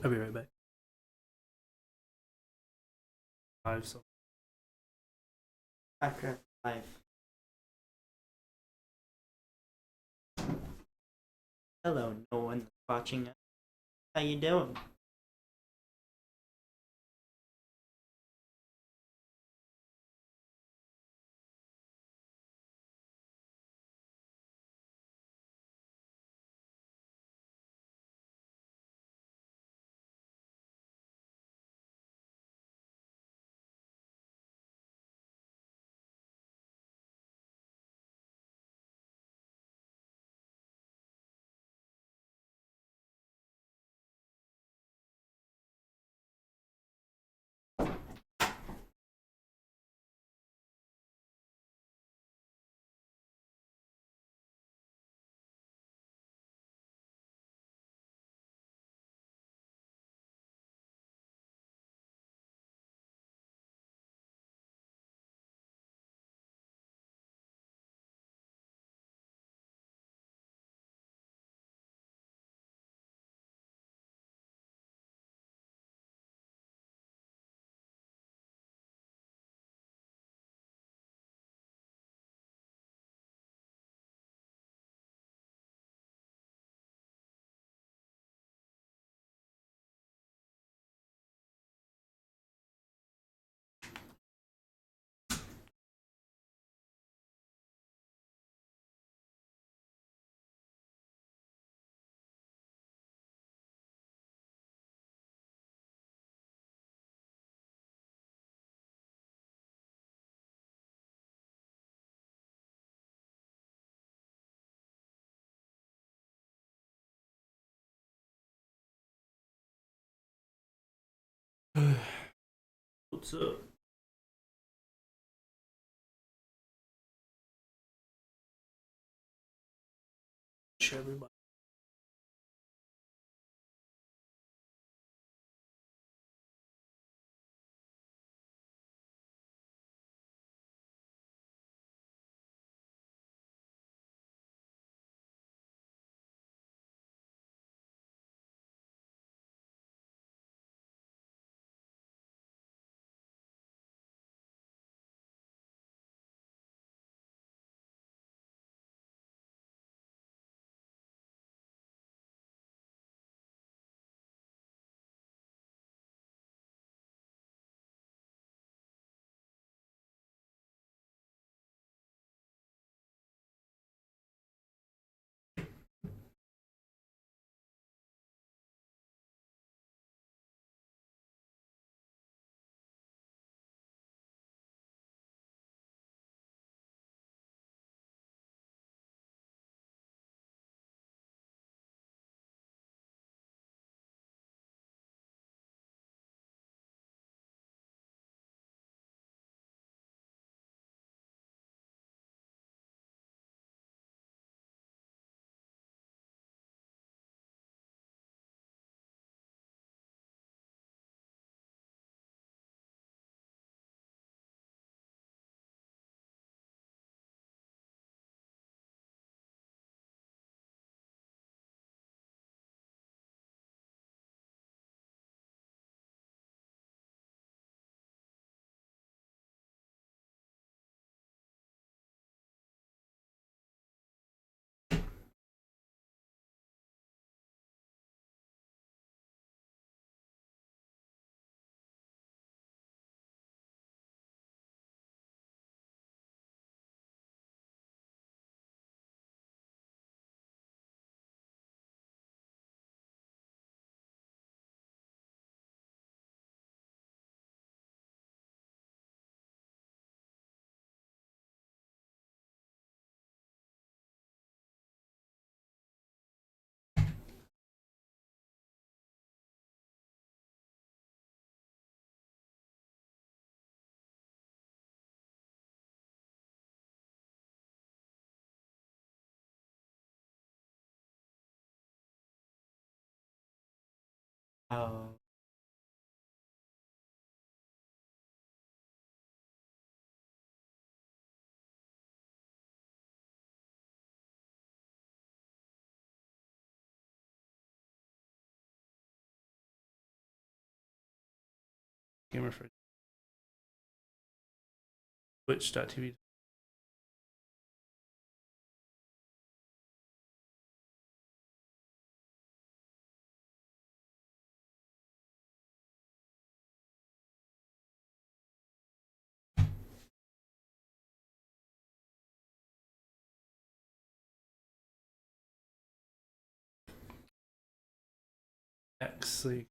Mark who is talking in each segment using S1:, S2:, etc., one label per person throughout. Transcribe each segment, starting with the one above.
S1: I'll be right back. Five. So
S2: After life. Hello, no one watching us. How you doing?
S1: what's up? Everybody.
S2: Oh,
S1: Gamer Fridge. Twitch.tv. X League.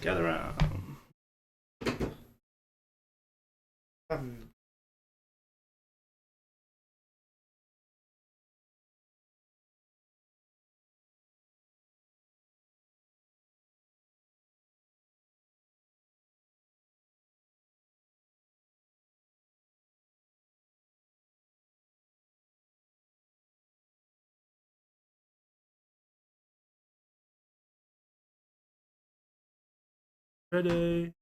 S1: Gather around. Ready.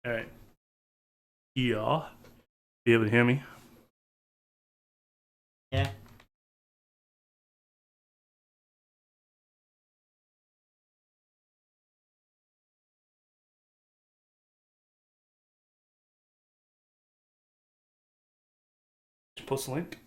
S1: All right. Yeah. Be able to hear me?
S2: Yeah.
S1: Just post a link.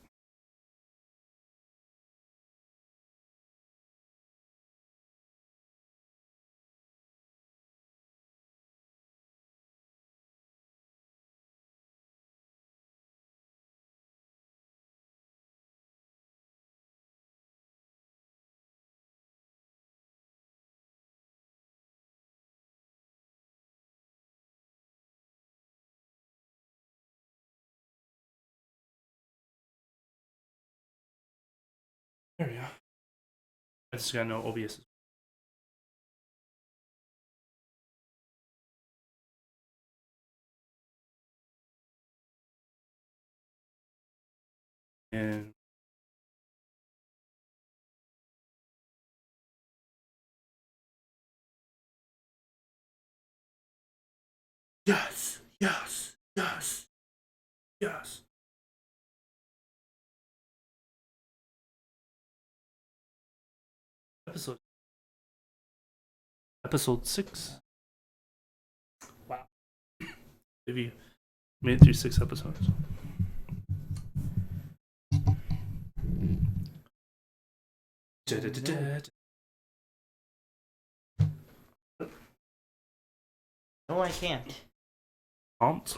S1: There we go. I just got no OBS. And yes, yes, yes, yes. Episode 6. Wow. Have you made it through 6 episodes?
S2: No, I can't.
S1: Pumped.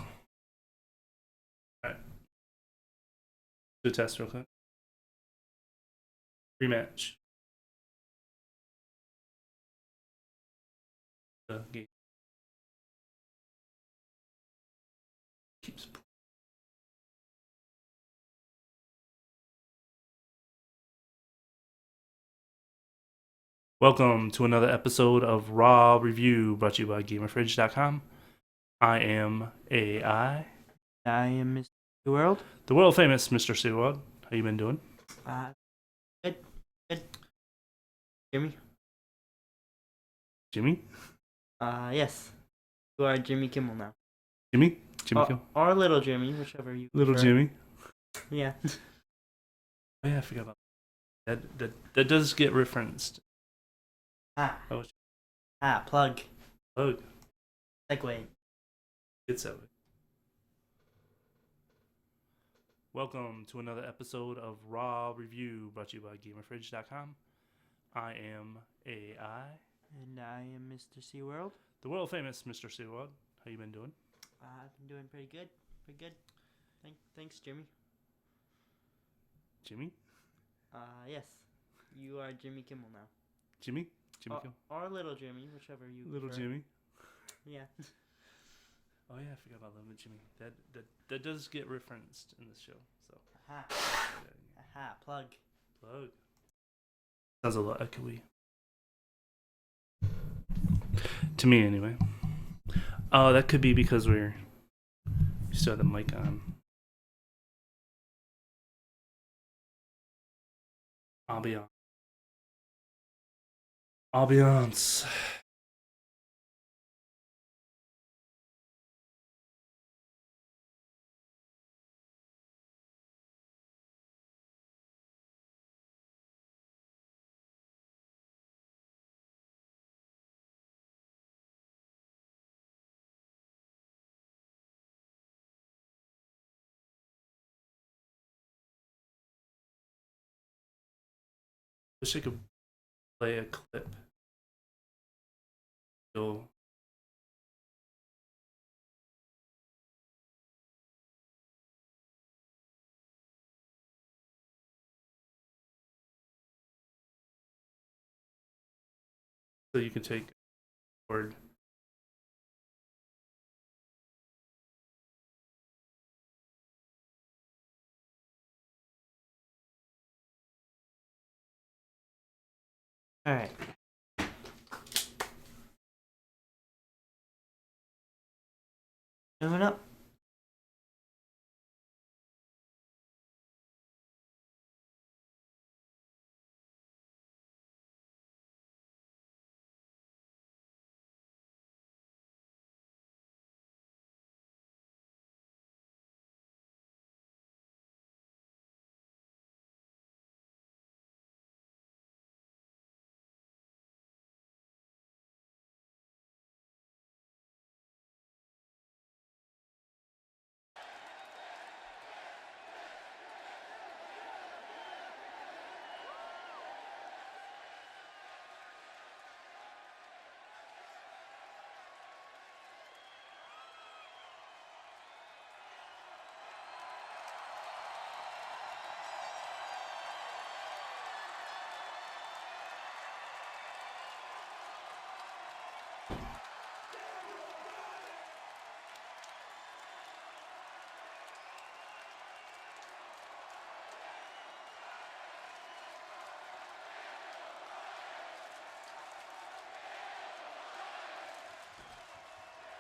S1: Alright. Do a test real quick. Rematch. The game keeps. Welcome to another episode of Raw Review, brought to you by GamerFridge.com. I am AI.
S2: I am Mr. World.
S1: The world famous Mr. Seawald. How you been doing?
S2: Good. Jimmy?
S1: Jimmy?
S2: Yes. You are Jimmy Kimmel now.
S1: Jimmy Kimmel?
S2: Or Little Jimmy, whichever you
S1: Little
S2: prefer.
S1: Jimmy?
S2: Yeah.
S1: Oh yeah, I forgot about that. That does get referenced.
S2: Plug.
S1: Oh,
S2: Segway.
S1: it's that way. Welcome to another episode of Raw Review brought to you by GamerFridge.com. I am AI,
S2: And I am Mr. SeaWorld.
S1: the world famous Mr. SeaWorld. How you been doing?
S2: I've been doing pretty good. Pretty good. Thanks, Jimmy.
S1: Jimmy?
S2: Yes. You are Jimmy Kimmel now.
S1: Jimmy? Jimmy Kimmel?
S2: Or Little Jimmy, whichever you
S1: Little
S2: prefer.
S1: Jimmy?
S2: Yeah.
S1: Oh yeah, I forgot about Little Jimmy. That does get referenced in this show. So
S2: Aha.
S1: yeah,
S2: Aha. Plug.
S1: plug. Sounds a little echoey. To me, anyway. Oh, that could be because we still have the mic on. Ambiance. Wish I could play a clip. So you can take word.
S2: All right. Moving up.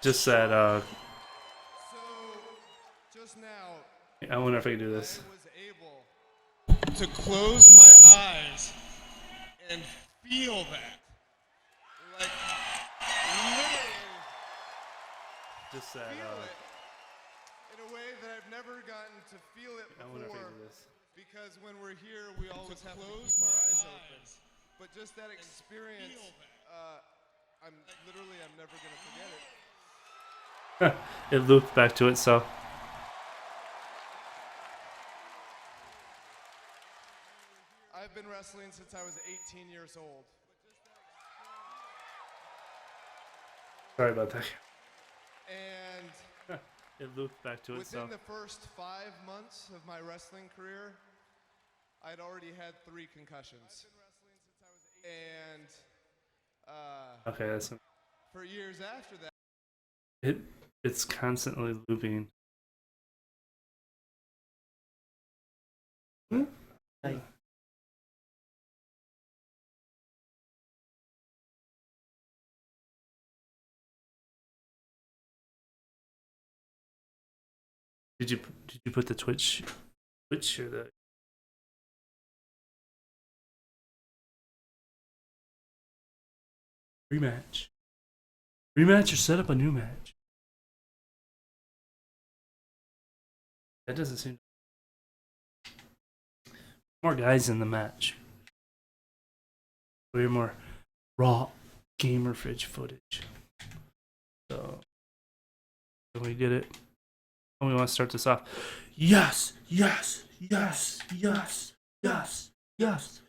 S1: Just said,
S3: So just now,
S1: I wonder if I can do this.
S3: I was able to close my eyes and feel that. Like, literally
S1: Just said,
S3: feel it in a way that I've never gotten to feel it
S1: I wonder if I
S3: before.
S1: can do this.
S3: Because when we're here, we always have to keep our eyes open. But just that experience, I'm never gonna forget it.
S1: It looped back to itself.
S3: I've been wrestling since I was 18 years old.
S1: Sorry about that.
S3: And
S1: It looped back to
S3: within
S1: itself.
S3: the first 5 months of my wrestling career, I'd already had 3 concussions. And
S1: Okay, that's
S3: for years after that,
S1: it's constantly looping.
S2: Like,
S1: Did you put the Twitch or the rematch? Rematch or set up a new match? That doesn't seem. More guys in the match. Way more raw gamer fridge footage. So we did it. How we want to start this off? Yes, yes, yes, yes, yes, yes.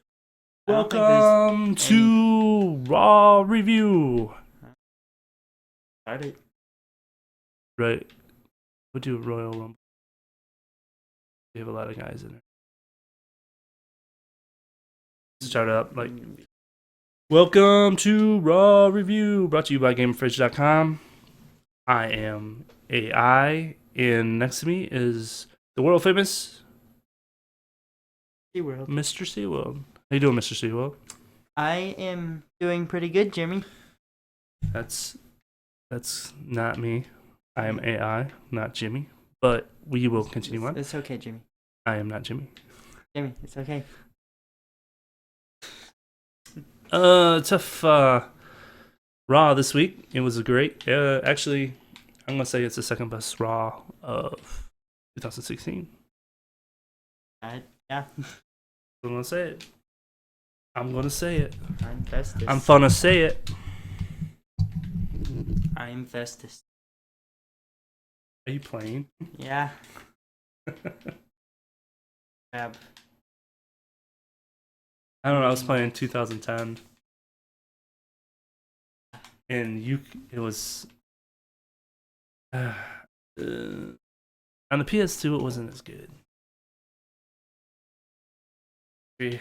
S2: I don't think there's
S1: Welcome to Raw Review.
S2: Started.
S1: Right. We'll do Royal Rumble. We have a lot of guys in there. Start up like, welcome to Raw Review, brought to you by GamerFridge.com. I am AI, and next to me is the world famous
S2: SeaWorld.
S1: Mr. SeaWorld. How you doing, Mr. SeaWorld?
S2: I am doing pretty good, Jimmy.
S1: That's not me. I am AI, not Jimmy. But we will continue on.
S2: It's okay, Jimmy.
S1: I am not Jimmy.
S2: Jimmy, it's okay.
S1: Tough Raw this week. It was a great. Actually, I'm gonna say it's the second best Raw of 2016.
S2: Yeah.
S1: I'm gonna say it. I'm gonna say it.
S2: I'm Festus.
S1: I'm gonna say it.
S2: I'm Festus.
S1: Are you playing?
S2: Yeah. Crab.
S1: I don't know. I was playing 2010, and it was on the PS2. It wasn't as good. Better.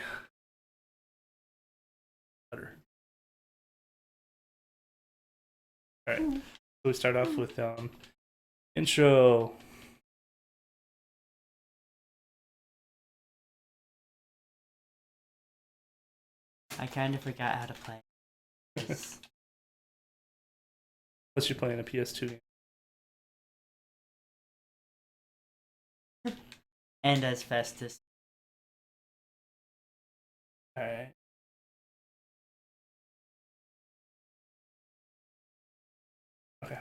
S1: All right. So we start off with intro.
S2: I kind of forgot how to play. 'Cause
S1: Unless you're playing a PS2 game.
S2: and as Festus.
S1: All right. Okay.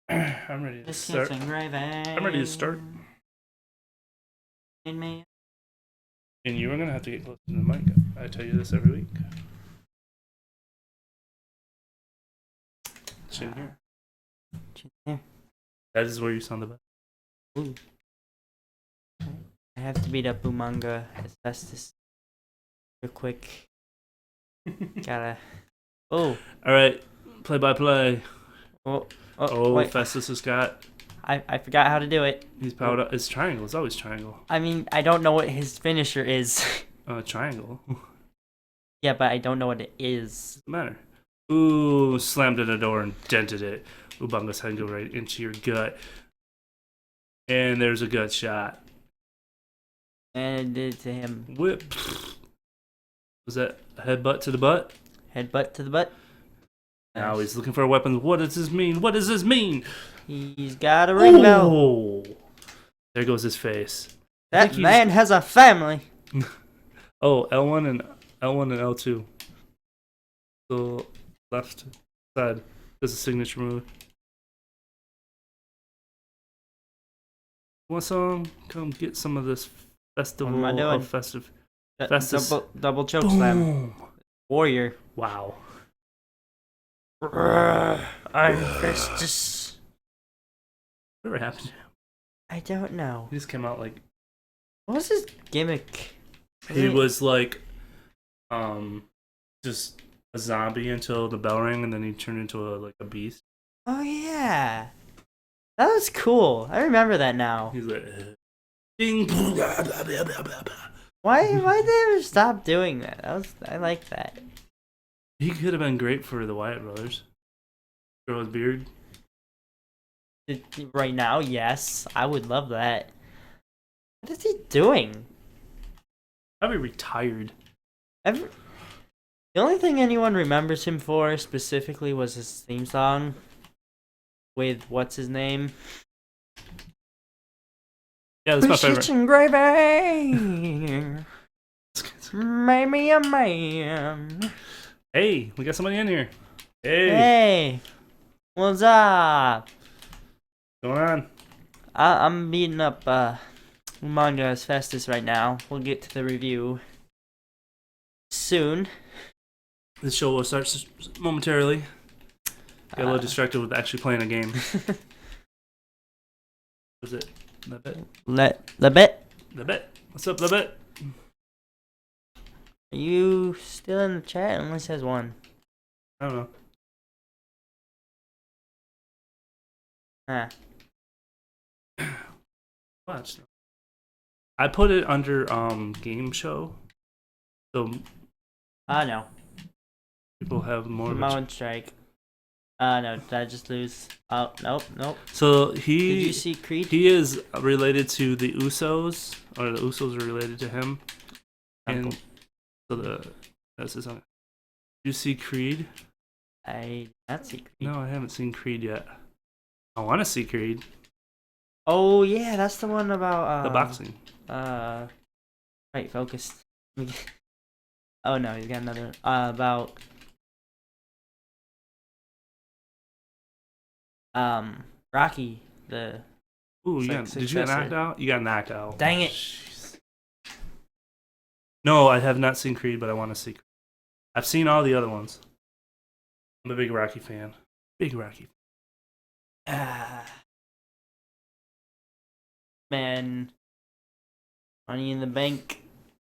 S1: I'm ready to
S2: Biscuits
S1: start.
S2: and gravy.
S1: I'm ready to start.
S2: In me.
S1: And you are gonna have to get close to the mic. I tell you this every week. It's in here.
S2: Yeah.
S1: That is where you sound the best.
S2: Ooh. I have to beat up Umanga as Festus. Real quick. Gotta. Oh.
S1: All right. Play by play.
S2: Oh.
S1: Oh,
S2: Wait.
S1: Festus has got.
S2: I forgot how to do it.
S1: He's powered up. It's triangle. It's always triangle.
S2: I mean, I don't know what his finisher is.
S1: Triangle.
S2: Yeah, but I don't know what it is.
S1: Doesn't matter. Ooh, slammed in the door and dented it. Ubanga's head go right into your gut. And there's a gut shot.
S2: And it did to him.
S1: Whip. Was that a headbutt to the butt?
S2: Headbutt to the butt.
S1: Now he's looking for a weapon. What does this mean? What does this mean?
S2: He's got a ring bell.
S1: Oh, there goes his face.
S2: That man has a family.
S1: Oh, L1 and L2. The left side. There's a signature move. Want some? Come get some of this festival
S2: What am I doing?
S1: of festive.
S2: D-
S1: Festus.
S2: double choke slam.
S1: Boom.
S2: Warrior.
S1: Wow.
S2: I'm Festus.
S1: Whatever happened?
S2: I don't know.
S1: He just came out like
S2: What was his gimmick?
S1: he was like, just a zombie until the bell rang, and then he turned into a beast.
S2: Oh yeah, that was cool. I remember that now.
S1: He's like, ding.
S2: Why did they ever stop doing that? I like that.
S1: He could have been great for the Wyatt brothers. Grow his beard.
S2: Right now, yes, I would love that. What is he doing?
S1: Probably retired.
S2: The only thing anyone remembers him for specifically was his theme song with what's his name?
S1: Yeah, that's my favorite.
S2: Biscuits and gravy. Made me a man.
S1: Hey, we got somebody in here. Hey,
S2: Hey, what's up?
S1: what's going on?
S2: I'm beating up Umanga as Festus right now. We'll get to the review soon.
S1: The show will start momentarily. Get a little distracted with actually playing a game. Was it the bit?
S2: The bit.
S1: The bit. What's up, the bit?
S2: Are you still in the chat? It only says one.
S1: I don't know.
S2: Ah.
S1: Watch. I put it under game show, so
S2: No.
S1: people have more. Of a
S2: Samoan strike. No. Did I just lose? Oh, nope.
S1: So
S2: Did
S1: he
S2: you see Creed?
S1: he is related to the Usos, or the Usos are related to him, and so that's his own. You see Creed?
S2: I did not see Creed.
S1: No, I haven't seen Creed yet. I want to see Creed.
S2: Oh yeah, that's the one about
S1: The boxing.
S2: Wait, focus. Oh no, you got another about Rocky the.
S1: Ooh,
S2: It's
S1: you
S2: like
S1: got, did you get
S2: successor.
S1: knocked out? You got knocked out.
S2: Dang it.
S1: Jeez. No, I have not seen Creed, but I want to see Creed. I've seen all the other ones. I'm a big Rocky fan. Big Rocky.
S2: Man, Money in the Bank.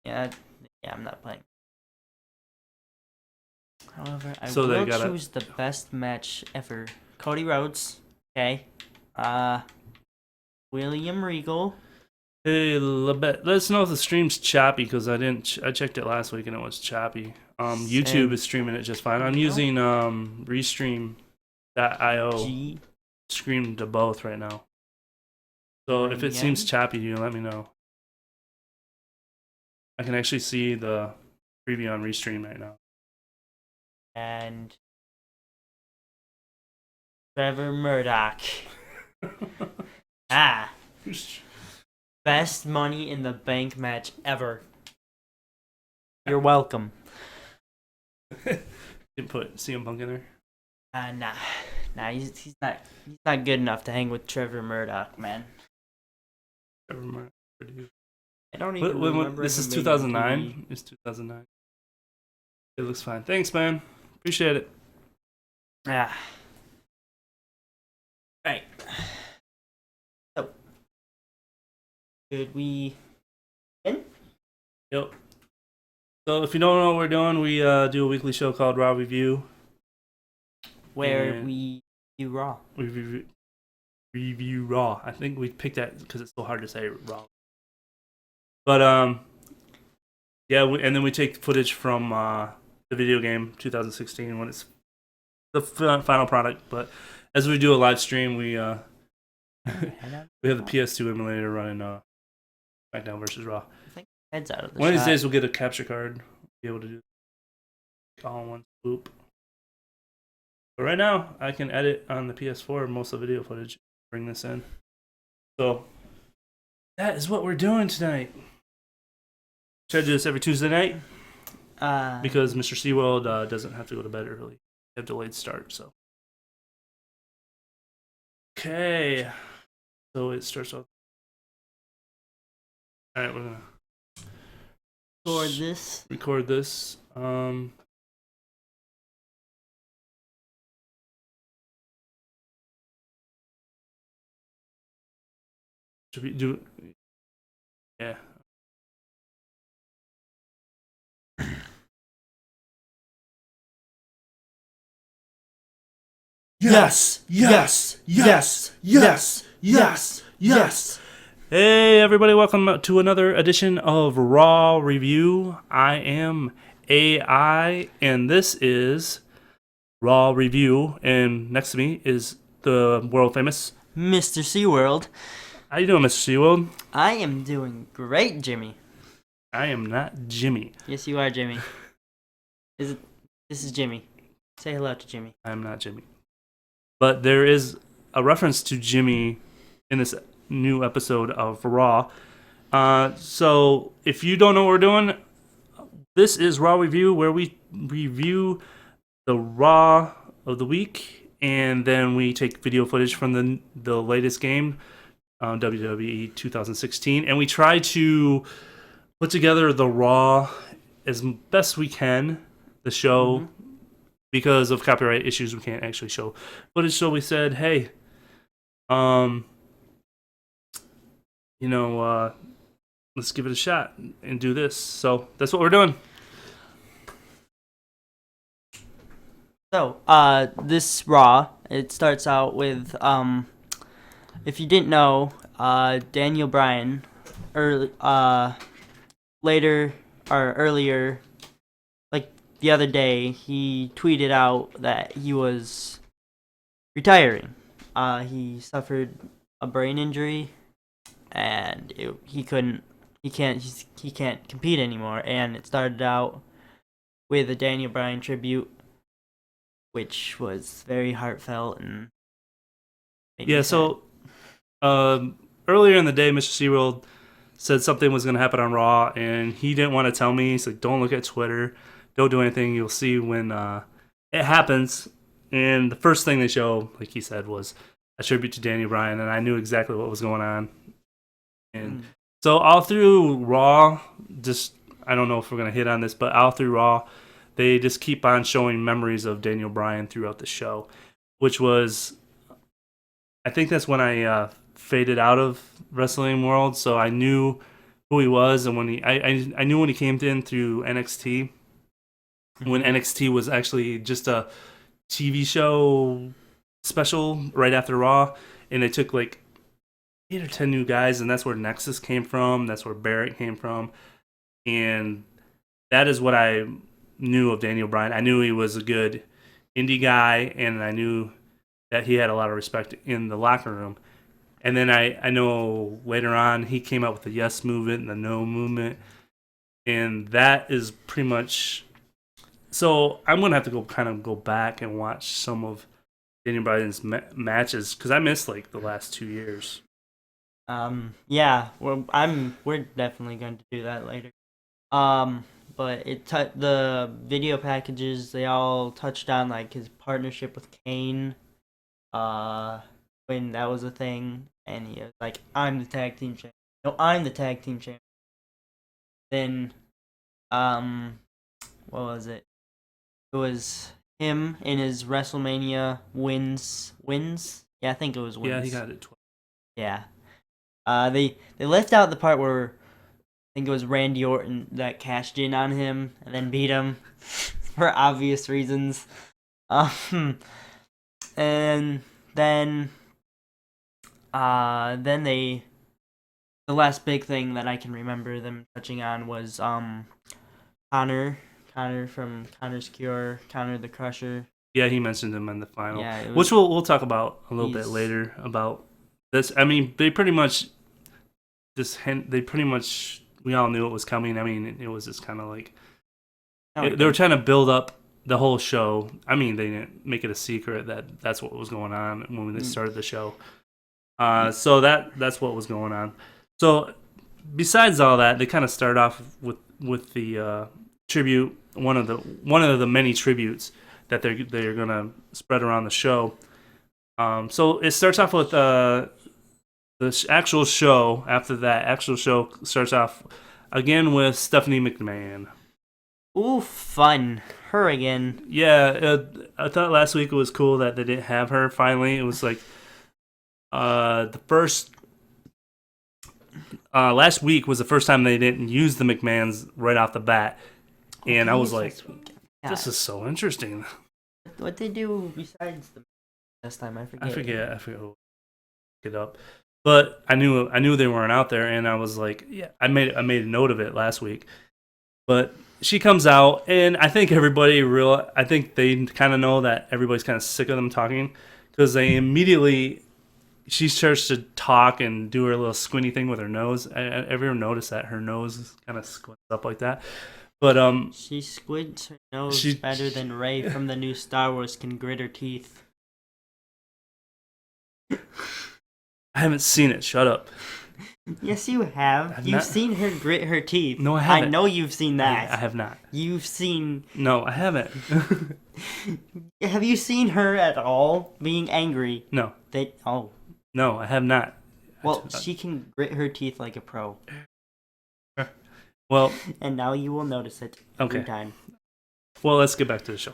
S2: Yeah, I'm not playing. However, I
S1: So they
S2: will
S1: gotta-
S2: choose the best match ever. Cody Rhodes. Okay. William Regal.
S1: Hey, Lebet, let us know if the stream's choppy because I didn't. I checked it last week and it was choppy. YouTube
S2: And-
S1: is streaming it just fine. I'm using Restream.io.
S2: G.
S1: Stream to both right now. So if it seems
S2: Yeah.
S1: choppy, you let me know. I can actually see the preview on Restream right now.
S2: And Trevor Murdoch. Best Money in the Bank match ever. You're welcome.
S1: You put CM Punk in there.
S2: Nah, he's not good enough to hang with Trevor Murdoch, man.
S1: Never mind.
S2: I don't even remember.
S1: This
S2: him
S1: is
S2: being on
S1: 2009.
S2: TV.
S1: It's 2009. It looks fine. Thanks, man. Appreciate it.
S2: Ah. Right. So, could we?
S1: Yep. So if you don't know what we're doing, we do a weekly show called Raw Review.
S2: Where
S1: Yeah.
S2: we do Raw.
S1: We review Raw. I think we picked that because it's so hard to say Raw. But yeah, and then we take footage from the video game 2016 when it's the final product. But as we do a live stream, we have the PS2 emulator running SmackDown versus Raw.
S2: Heads out of the
S1: One of these
S2: shot.
S1: days we'll get a capture card, be able to do all in one swoop. But right now, I can edit on the PS4 most of the video footage, bring this in. So that is what we're doing tonight. Try to do this every Tuesday night because Mr. SeaWorld doesn't have to go to bed early. They have delayed start, so. Okay. So it starts off. All right, we're gonna record this. Should we do? Yeah.
S4: Yes, yes, yes, yes, yes, yes.
S1: Hey everybody, welcome to another edition of Raw Review. I am AI and this is Raw Review, and next to me is the world famous
S2: Mr. SeaWorld.
S1: How you doing, Mr. SeaWorld?
S2: I am doing great, Jimmy.
S1: I am not Jimmy.
S2: Yes, you are, Jimmy. This is Jimmy. Say hello to Jimmy.
S1: I am not Jimmy. But there is a reference to Jimmy in this new episode of Raw. So if you don't know what we're doing, this is Raw Review, where we review the Raw of the week, and then we take video footage from the latest game, WWE 2016, and we try to put together the Raw as best we can, the show.
S2: Mm-hmm.
S1: Because of copyright issues, we can't actually show footage. So we said, hey, let's give it a shot and do this. So that's what we're doing.
S2: So, this Raw, it starts out with, if you didn't know, Daniel Bryan, earlier, like the other day, he tweeted out that he was retiring. He suffered a brain injury, and he can't compete anymore. And it started out with a Daniel Bryan tribute, which was very heartfelt and made me
S1: Yeah,
S2: sad.
S1: so earlier in the day, Mr. SeaWorld said something was going to happen on Raw, and he didn't want to tell me. He's like, don't look at Twitter. Don't do anything. You'll see when it happens. And the first thing they show, like he said, was a tribute to Daniel Bryan, and I knew exactly what was going on. And so all through Raw, I don't know if we're going to hit on this, but all through Raw, they just keep on showing memories of Daniel Bryan throughout the show, which was, I think that's when I faded out of wrestling world. So I knew who he was, and when I knew when he came in through NXT, when NXT was actually just a TV show special right after Raw, and they took like 8 or 10 new guys, and that's where Nexus came from. That's where Barrett came from, and that is what I knew of Daniel Bryan. I knew he was a good indie guy, and I knew that he had a lot of respect in the locker room. And then I know later on he came out with the Yes movement and the No movement, and that is pretty much. So I'm gonna have to go back and watch some of Daniel Bryan's matches because I missed like the last 2 years.
S2: Yeah, we're definitely going to do that later. But the video packages, they all touched on like his partnership with Kane, when that was a thing, and he was like, I'm the tag team champion. No, I'm the tag team champion. Then, what was it? It was him in his WrestleMania wins. Yeah, I think it was wins.
S1: Yeah, he got it.
S2: Yeah. They left out the part where I think it was Randy Orton that cashed in on him and then beat him for obvious reasons. And then the last big thing that I can remember them touching on was Connor from Connor's Cure, Connor the Crusher.
S1: Yeah, he mentioned him in the final,
S2: Yeah,
S1: which we'll talk about a little bit later about this. I mean, they pretty much we all knew it was coming. I mean, it was just kind of like they were trying to build up the whole show. I mean, they didn't make it a secret that that's what was going on when they started the show. So that's what was going on. So besides all that, they kind of start off with the tribute, one of the many tributes that they're gonna spread around the show. So it starts off with the actual show. After that actual show starts off again with Stephanie McMahon.
S2: Ooh, fun. Her again.
S1: Yeah, I thought last week it was cool that they didn't have her finally. It was like the first last week was the first time they didn't use the McMahons right off the bat. And I was like, this is so interesting.
S2: What they do besides the last time? I forget.
S1: I forget. Look it up. But I knew they weren't out there, and I was like, yeah, I made a note of it last week. But she comes out, and I think I think they kind of know that everybody's kind of sick of them talking, because she starts to talk and do her little squinty thing with her nose. Everyone noticed that her nose kind of squints up like that. But
S2: she squints her nose better than Rey from the new Star Wars can grit her teeth.
S1: I haven't seen it. Shut up.
S2: Yes, you have. You've seen her grit her teeth.
S1: No, I haven't.
S2: I know you've seen that.
S1: I have not.
S2: You've seen.
S1: No, I haven't.
S2: Have you seen her at all being angry?
S1: No.
S2: No,
S1: I have not.
S2: Well, she can grit her teeth like a pro.
S1: Well,
S2: and now you will notice it every time.
S1: Well, let's get back to the show.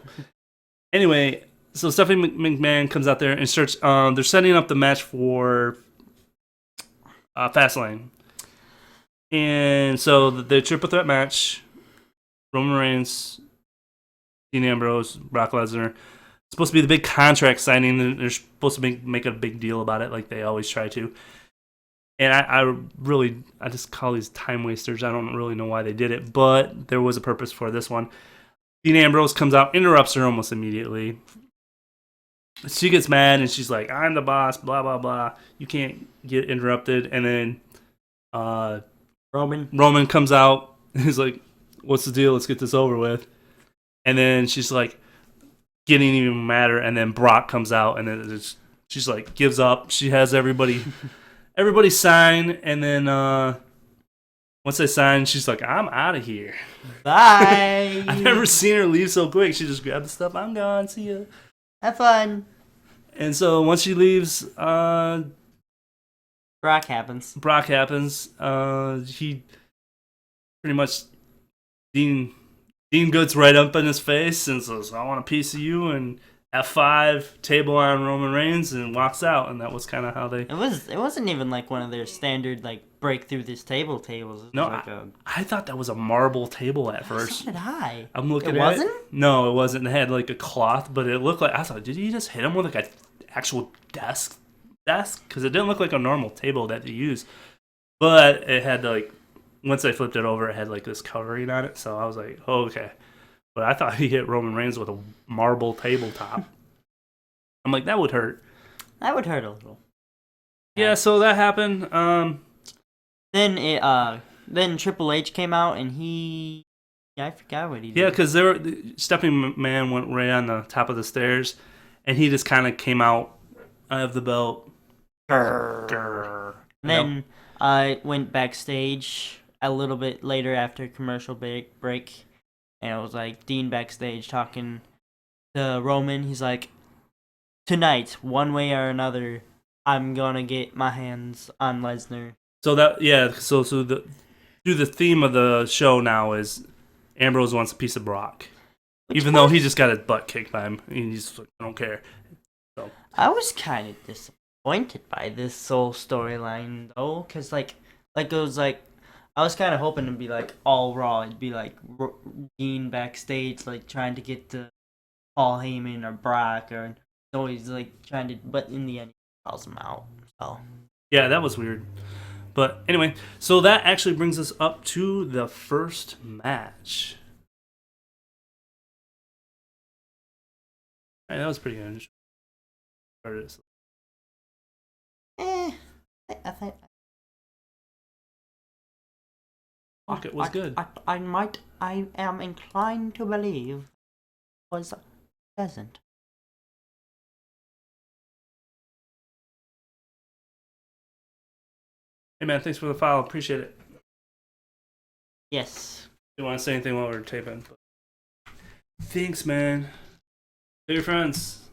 S1: Anyway, so Stephanie McMahon comes out there and starts. They're setting up the match for Fastlane. And so the triple threat match, Roman Reigns, Dean Ambrose, Brock Lesnar. It's supposed to be the big contract signing. They're supposed to make a big deal about it, like they always try to. And I just call these time wasters. I don't really know why they did it, but there was a purpose for this one. Dean Ambrose comes out, interrupts her almost immediately. She gets mad and she's like, "I'm the boss, blah blah blah. You can't get interrupted." And then Roman comes out. And he's like, "What's the deal? Let's get this over with." And then she's like, getting even madder. And then Brock comes out, and then she's like, gives up. She has everybody sign, and then once they sign, she's like, "I'm out of here.
S2: Bye."
S1: I've never seen her leave so quick. She just grabbed the stuff. "I'm gone. See ya."
S2: Have fun.
S1: And so once she leaves,
S2: Brock happens.
S1: He pretty much Dean Good's right up in his face and says, "I want a piece of you," and F5 table on Roman Reigns and walks out. And that was kind of how they.
S2: It wasn't even like one of their standard like break through this tables. It was
S1: No,
S2: like
S1: I thought that was a marble table at first.
S2: So did I.
S1: I'm looking
S2: It
S1: at
S2: wasn't?
S1: it. No, it wasn't. It had like a cloth, but it looked like, I thought, did he just hit him with like an actual desk? Because it didn't look like a normal table that they use. But it had like, once I flipped it over, it had like this covering on it. So I was like, oh, okay. But I thought he hit Roman Reigns with a marble tabletop. I'm like, that would hurt.
S2: That would hurt a little.
S1: Yeah, so that happened.
S2: Then Triple H came out and I forgot what he did.
S1: Yeah, because Stephanie McMahon went right on the top of the stairs, and he just kind of came out of the belt.
S2: And then I went backstage a little bit later after commercial break, and it was like Dean backstage talking to Roman. He's like, "Tonight, one way or another, I'm gonna get my hands on Lesnar."
S1: So the theme of the show now is Ambrose wants a piece of Brock, even though he just got his butt kicked by him. And he's like, "I don't care." So
S2: I was kind of disappointed by this whole storyline though, cause like it was like I was kind of hoping to be like all Raw. It'd be like Dean backstage, like trying to get to Paul Heyman or Brock, or always like trying to, but in the end, he calls him out. So
S1: yeah, that was weird. But anyway, so that actually brings us up to the first match. All right, that was pretty good.
S2: I think
S1: Fuck, it was good.
S2: I am inclined to believe it was pleasant.
S1: Hey man, thanks for the follow. Appreciate it.
S2: Yes.
S1: You want to say anything while we're taping? Thanks, man. Tell your friends.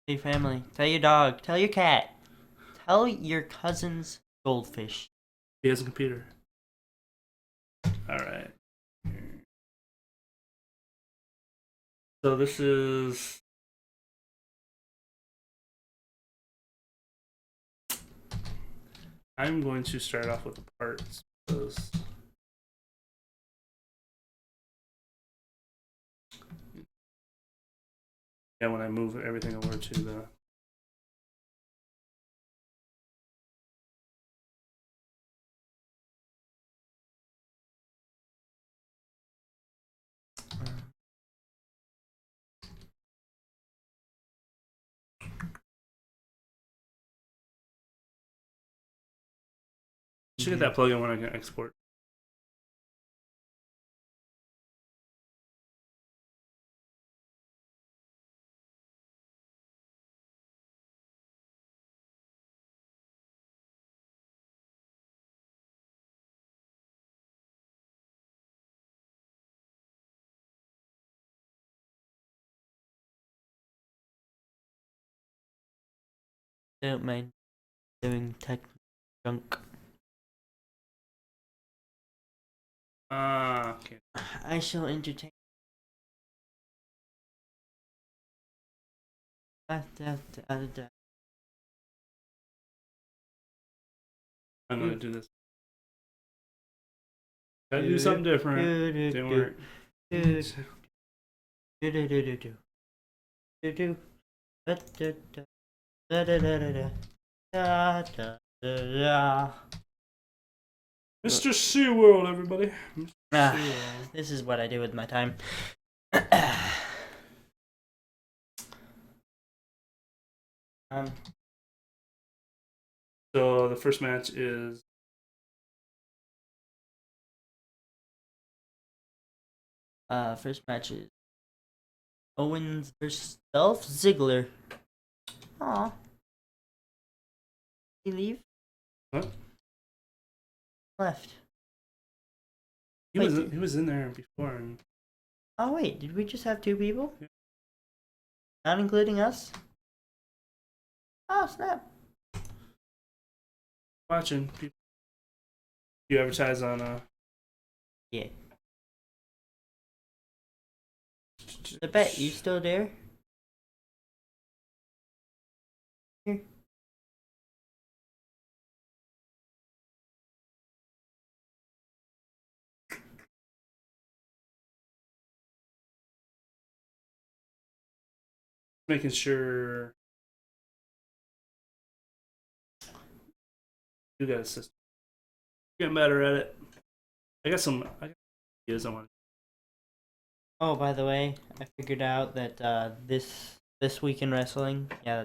S2: Tell your family. Tell your dog. Tell your cat. Tell your cousin's goldfish.
S1: He has a computer. All right. So this is. I'm going to start off with the parts. Because yeah, when I move everything over to the. Should get that plugin when I can export.
S2: Don't mind doing tech junk.
S1: Okay.
S2: I shall entertain.
S1: I'm gonna do this. Gotta do something different. Didn't work. Mr. SeaWorld, everybody. Mr. SeaWorld.
S2: This is what I do with my time.
S1: So the first match is
S2: First match is Owens versus Dolph Ziggler. Aw. Did he leave?
S1: What?
S2: Left.
S1: he
S2: Wait,
S1: was in there before and
S2: Oh wait, did we just have 2 people?
S1: Yeah.
S2: Not including us? Oh snap.
S1: watching people. You advertise on
S2: Yeah. I bet you still there? Here.
S1: making sure you got a system. Getting better at it. I got some ideas I want.
S2: Oh, by the way, I figured out that this week in wrestling, yeah,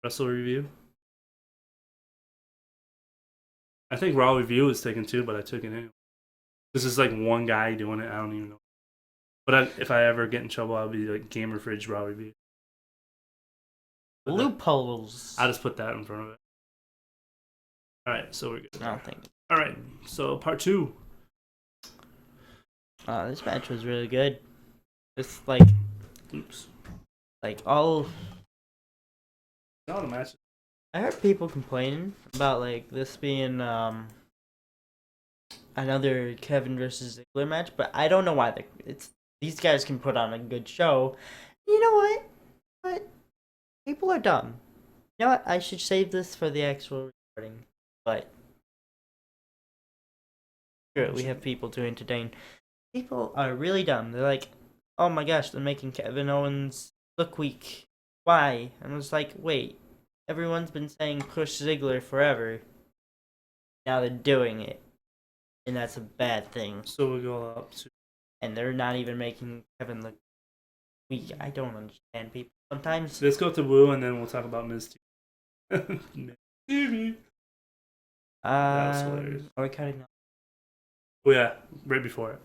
S1: Wrestle review. I think Raw review is taken too, but I took it anyway. This is like one guy doing it. I don't even know. But if I ever get in trouble, I'll be like Gamer Fridge Raw review. But
S2: loopholes.
S1: I'll just put that in front of it. All right, so we're good.
S2: I don't think.
S1: All right, so part 2.
S2: This match was really good. It's like
S1: Oops.
S2: all.
S1: All the matches.
S2: I heard people complaining about like this being another Kevin versus Ziggler match, but I don't know why these guys can put on a good show. You know what? But people are dumb. You know what? I should save this for the actual recording. But sure, we have people to entertain. People are really dumb. They're like, "Oh my gosh, they're making Kevin Owens look weak. Why?" And I was like, "Wait, everyone's been saying push Ziggler forever. Now they're doing it, and that's a bad thing.
S1: So we go up to.
S2: And they're not even making Kevin look weak. I don't understand people. Sometimes
S1: Let's go to Woo, and then we'll talk about Miz Miz TV. That was hilarious.
S2: Are we cutting off?
S1: Oh yeah, right before it.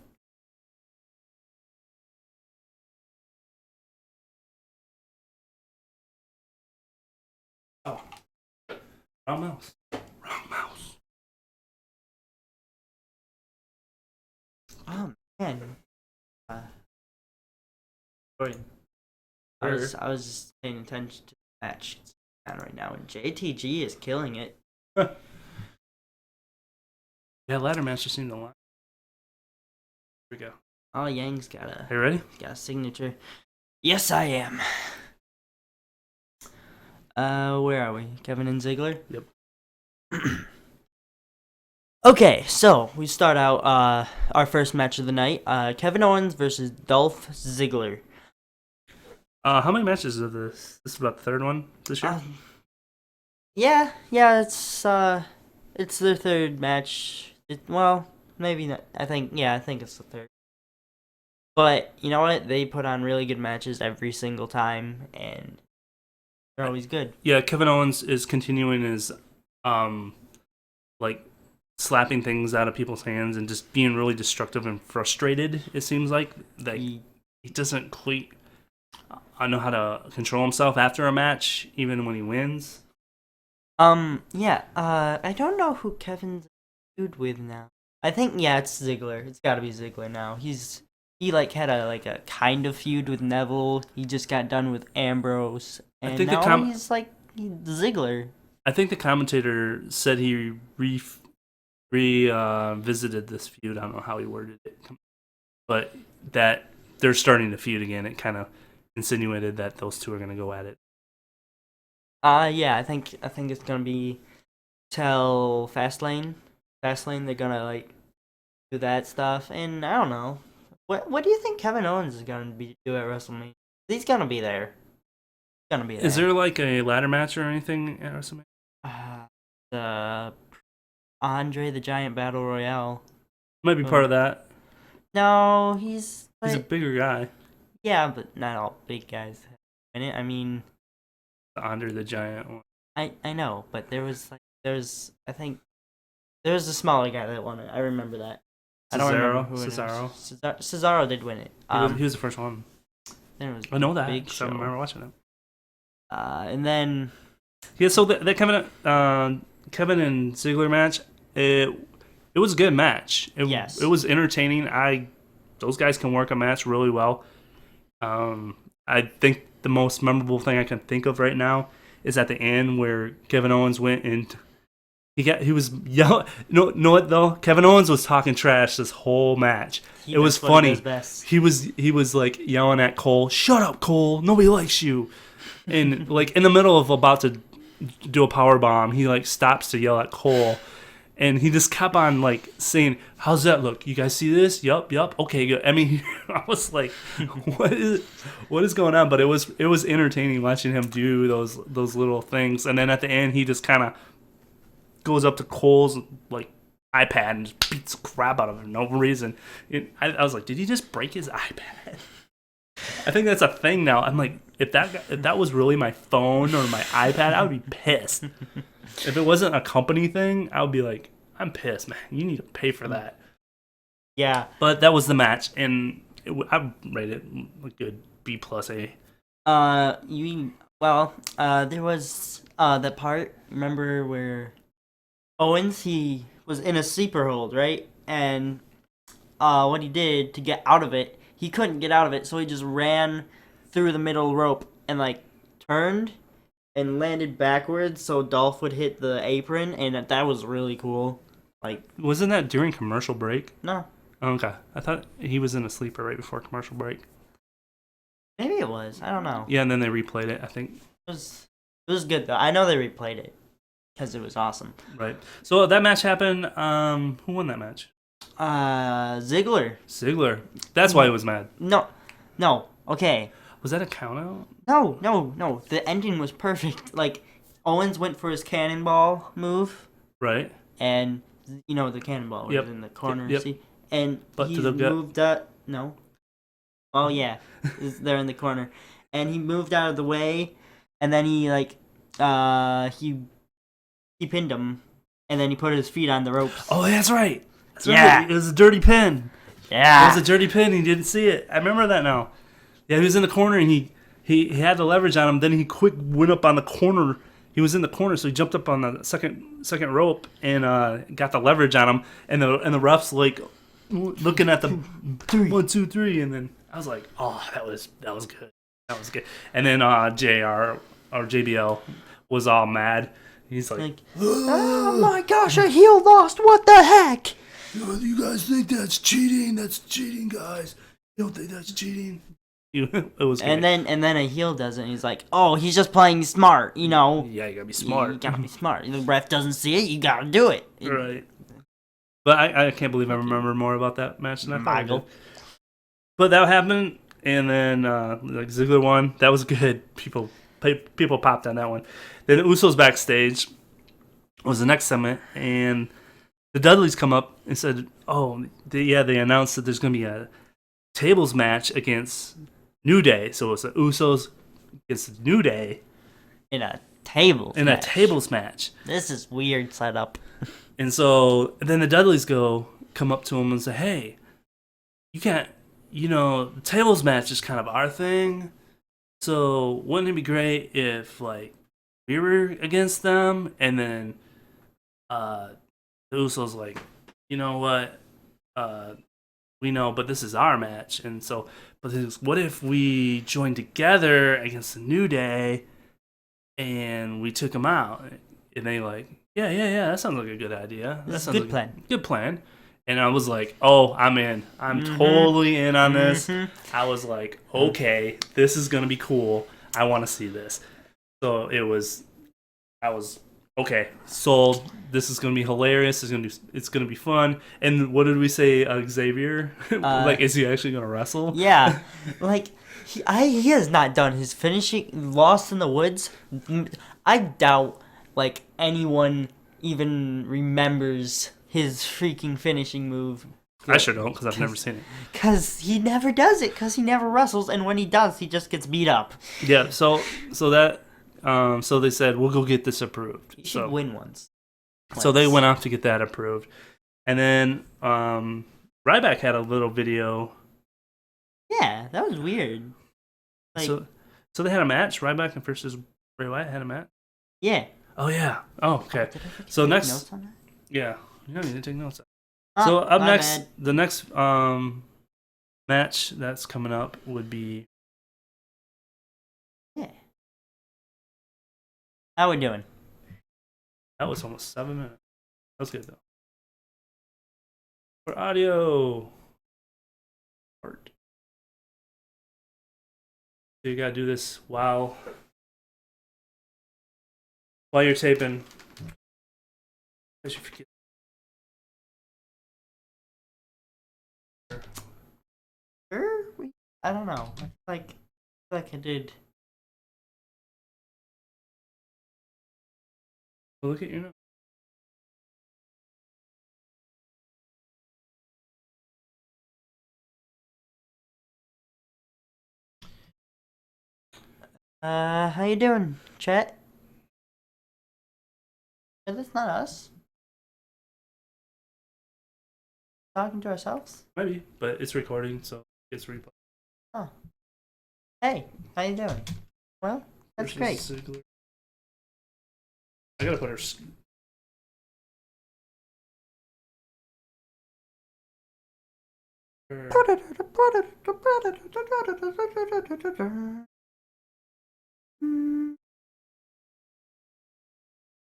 S1: Oh, wrong mouse. Wrong mouse.
S2: Oh man.
S1: Right.
S2: I was just paying attention to the match on right now, and JTG is killing it.
S1: Yeah, ladder match just seemed to line. Here we go.
S2: Oh, Yang's got
S1: Are you ready?
S2: a signature. Yes, I am. Where are we? Kevin and Ziggler?
S1: Yep.
S2: Okay, so we start out our first match of the night. Kevin Owens versus Dolph Ziggler.
S1: How many matches of this? This is about the third one this year.
S2: Yeah, it's their third match. Well, maybe not. I think it's the third. But you know what? They put on really good matches every single time, and they're always good.
S1: Yeah, Kevin Owens is continuing his, like, slapping things out of people's hands and just being really destructive and frustrated. It seems like that he doesn't quite know how to control himself after a match, even when he wins.
S2: I don't know who Kevin's feud with now. I think it's Ziggler. It's got to be Ziggler now. He had a kind of feud with Neville. He just got done with Ambrose, and
S1: I think
S2: now he's Ziggler.
S1: I think the commentator said he revisited this feud. I don't know how he worded it, but that they're starting to feud again. It kind of insinuated that those two are going to go at it.
S2: Yeah, I think it's gonna be till Fastlane. Fastlane, they're gonna like do that stuff, and I don't know. What do you think Kevin Owens is gonna do at WrestleMania? He's gonna be there. He's gonna be there.
S1: Is there like a ladder match or anything at WrestleMania?
S2: The Andre the Giant Battle Royale?
S1: Might be part of that.
S2: No, he's
S1: He's a bigger guy.
S2: yeah, but not all big guys in it. I mean,
S1: The Andre the Giant one.
S2: I know, but I think there was a smaller guy that won it. I remember that. I don't remember who it
S1: Cesaro?
S2: was. Cesaro did win it.
S1: He was the first one.
S2: Then it was
S1: I know that.
S2: big
S1: 'Cause I remember
S2: show.
S1: watching it.
S2: And then
S1: Yeah, so that Kevin and Ziggler match, it was a good match.
S2: Yes.
S1: It was entertaining. Those guys can work a match really well. I think the most memorable thing I can think of right now is at the end where Kevin Owens went and he was yelling. No, know what though? Kevin Owens was talking trash this whole match. It was
S2: that's what he
S1: funny.
S2: does best.
S1: He was like yelling at Cole, "Shut up, Cole! Nobody likes you." And like in the middle of about to do a power bomb, he like stops to yell at Cole, and he just kept on like saying, "How's that look? You guys see this? Yup. Okay, good." I mean, I was like, what is going on? But it was entertaining watching him do those little things, and then at the end, he just kind of goes up to Cole's like iPad and just beats the crap out of him for no reason. I was like, did he just break his iPad? I think that's a thing now. I'm like, if that was really my phone or my iPad, I would be pissed. If it wasn't a company thing, I would be like, I'm pissed, man. You need to pay for that.
S2: Yeah.
S1: But that was the match, and I rate it a good B plus A.
S2: There was that part. Remember where Owens, he was in a sleeper hold, right? And what he did to get out of it, he couldn't get out of it, so he just ran through the middle rope and like turned and landed backwards so Dolph would hit the apron, and that was really cool. Like,
S1: Wasn't that during commercial break?
S2: no,
S1: Oh, okay. I thought he was in a sleeper right before commercial break.
S2: maybe it was. I don't know.
S1: Yeah, and then they replayed it, I think.
S2: It was good though. I know they replayed it because it was awesome.
S1: Right. So that match happened. Who won that match?
S2: Ziggler.
S1: Ziggler. That's why he was mad.
S2: No. Okay.
S1: Was that a count out?
S2: No. The ending was perfect. Like, Owens went for his cannonball move,
S1: Right.
S2: and you know the cannonball was
S1: Yep.
S2: in the corner.
S1: Yep.
S2: See, and
S1: Butt
S2: he
S1: to the gut.
S2: moved up. No. Oh yeah, they're in the corner, and he moved out of the way, and then he he pinned him, and then he put his feet on the ropes.
S1: Oh, that's right.
S2: Yeah.
S1: Right. It was a dirty pin.
S2: Yeah.
S1: It was a dirty pin. He didn't see it. I remember that now. Yeah, he was in the corner and he had the leverage on him. Then he quick went up on the corner. He was in the corner, so he jumped up on the second rope and got the leverage on him. And the refs like looking at the 1, 2, 3, and then I was like, oh, that was good. That was good. And then JR or JBL was all mad. He's like,
S2: Oh my gosh, a heel lost. What the heck?
S4: You guys think that's cheating? That's cheating, guys. You don't think that's cheating?
S1: it was great.
S2: And then a heel does it. And he's like, oh, he's just playing smart, you know.
S1: Yeah, you gotta be smart.
S2: You gotta be smart. The ref doesn't see it. You gotta do it.
S1: Right. But I can't believe I remember more about that match than I thought I did.
S2: Michael.
S1: But that happened, and then like Ziggler won. That was good. People popped on that one. Then the Usos backstage was the next segment, and the Dudleys come up and said, "Oh, they announced that there's going to be a tables match against New Day. So it's the Usos against New Day
S2: In a tables
S1: in
S2: match.
S1: a tables match."
S2: This is weird setup.
S1: And so then the Dudleys come up to him and say, "Hey, you can't, the tables match is kind of our thing. So wouldn't it be great if like we were against them?" And then the Usos like, "You know what? We know, but this is our match." And so, but what if we joined together against the New Day and we took them out? And they like, yeah, that sounds like a good idea. That
S2: This is a
S1: sounds
S2: good
S1: like
S2: plan.
S1: Good plan. And I was like, oh, I'm in. I'm totally in on this. I was like, okay, this is going to be cool. I want to see this. So it was I was okay. Sold. This is gonna be hilarious. It's gonna be fun. And what did we say, Xavier? Like, is he actually gonna wrestle?
S2: Yeah, like he has not done his finishing Lost in the Woods. I doubt like anyone even remembers his freaking finishing move.
S1: I sure don't, because I've never seen it.
S2: Cause he never does it. Cause he never wrestles, and when he does, he just gets beat up.
S1: Yeah. So they said we'll go get this approved.
S2: He should win once.
S1: So they went off to get that approved, and then Ryback had a little video.
S2: Yeah, that was weird. Like,
S1: So they had a match. Ryback versus Bray Wyatt had a match.
S2: yeah.
S1: Oh yeah. Oh okay.
S2: Did I forget to
S1: So
S2: take
S1: next-
S2: notes on that?
S1: Yeah. You don't need to take notes.
S2: Oh,
S1: So up
S2: my
S1: next,
S2: bad.
S1: the next match that's coming up would be
S2: Yeah. How we doing?
S1: that was almost 7 minutes. That was good though. For audio. Art. So you gotta do this while you're taping. I should forget.
S2: Sure. I don't know. I feel like I did.
S1: Look at your notes.
S2: How you doing, Chet? Is this not us? Talking to ourselves?
S1: Maybe, but it's recording, so it's replay.
S2: Oh. Hey, how you doing? Well, that's great.
S1: Ziggler. I gotta put her.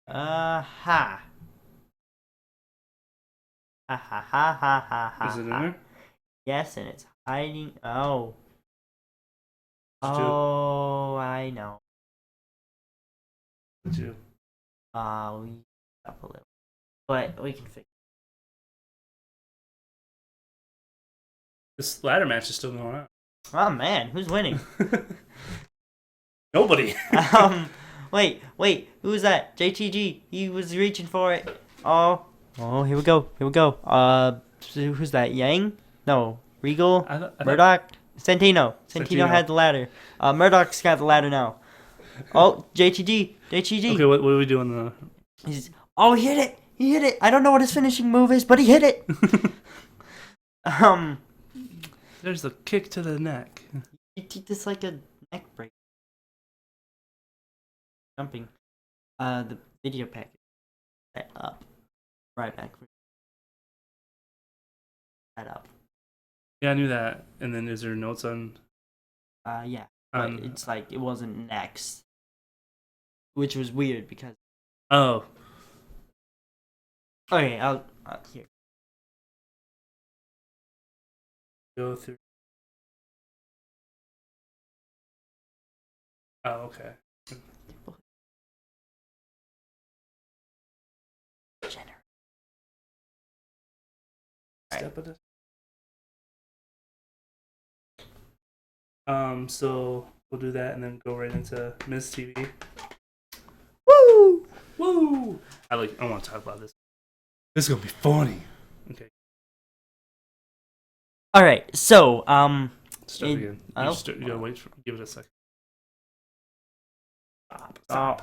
S2: Ha. Ha ha ha ha ha ha.
S1: Is it in
S2: ha.
S1: there?
S2: Yes, and it's hiding. Oh.
S1: Did you-
S2: Oh, I know.
S1: Did you?
S2: We up a little, but we can fix.
S1: This ladder match is still going on.
S2: Oh man, who's winning?
S1: Nobody.
S2: Wait, who was that? JTG. He was reaching for it. Oh, here we go. So who's that? Yang? No, Regal.
S1: I thought-
S2: Murdoch. Santino. Santino
S1: Santino.
S2: had the ladder. Murdoch's got the ladder now. Oh, JTG.
S1: Okay, what are we doing?
S2: He hit it. He hit it. I don't know what his finishing move is, but he hit it.
S1: There's the kick to the neck.
S2: You did this like a neck break. Jumping. The video package. Set up. Right back. Set up.
S1: Yeah, I knew that. And then is there notes on?
S2: Yeah. But
S1: on
S2: it's like it wasn't next. Which was weird because.
S1: oh,
S2: Okay, I'll here.
S1: go through. Oh, okay.
S2: Jenner.
S1: Step of it. So we'll do that and then go right into Miz TV.
S2: Woo!
S1: Woo! I want to talk about this. This is gonna be funny. Okay,
S2: All right, so
S1: start
S2: It-
S1: again.
S2: oh.
S1: You gotta wait. Give it a second. Stop.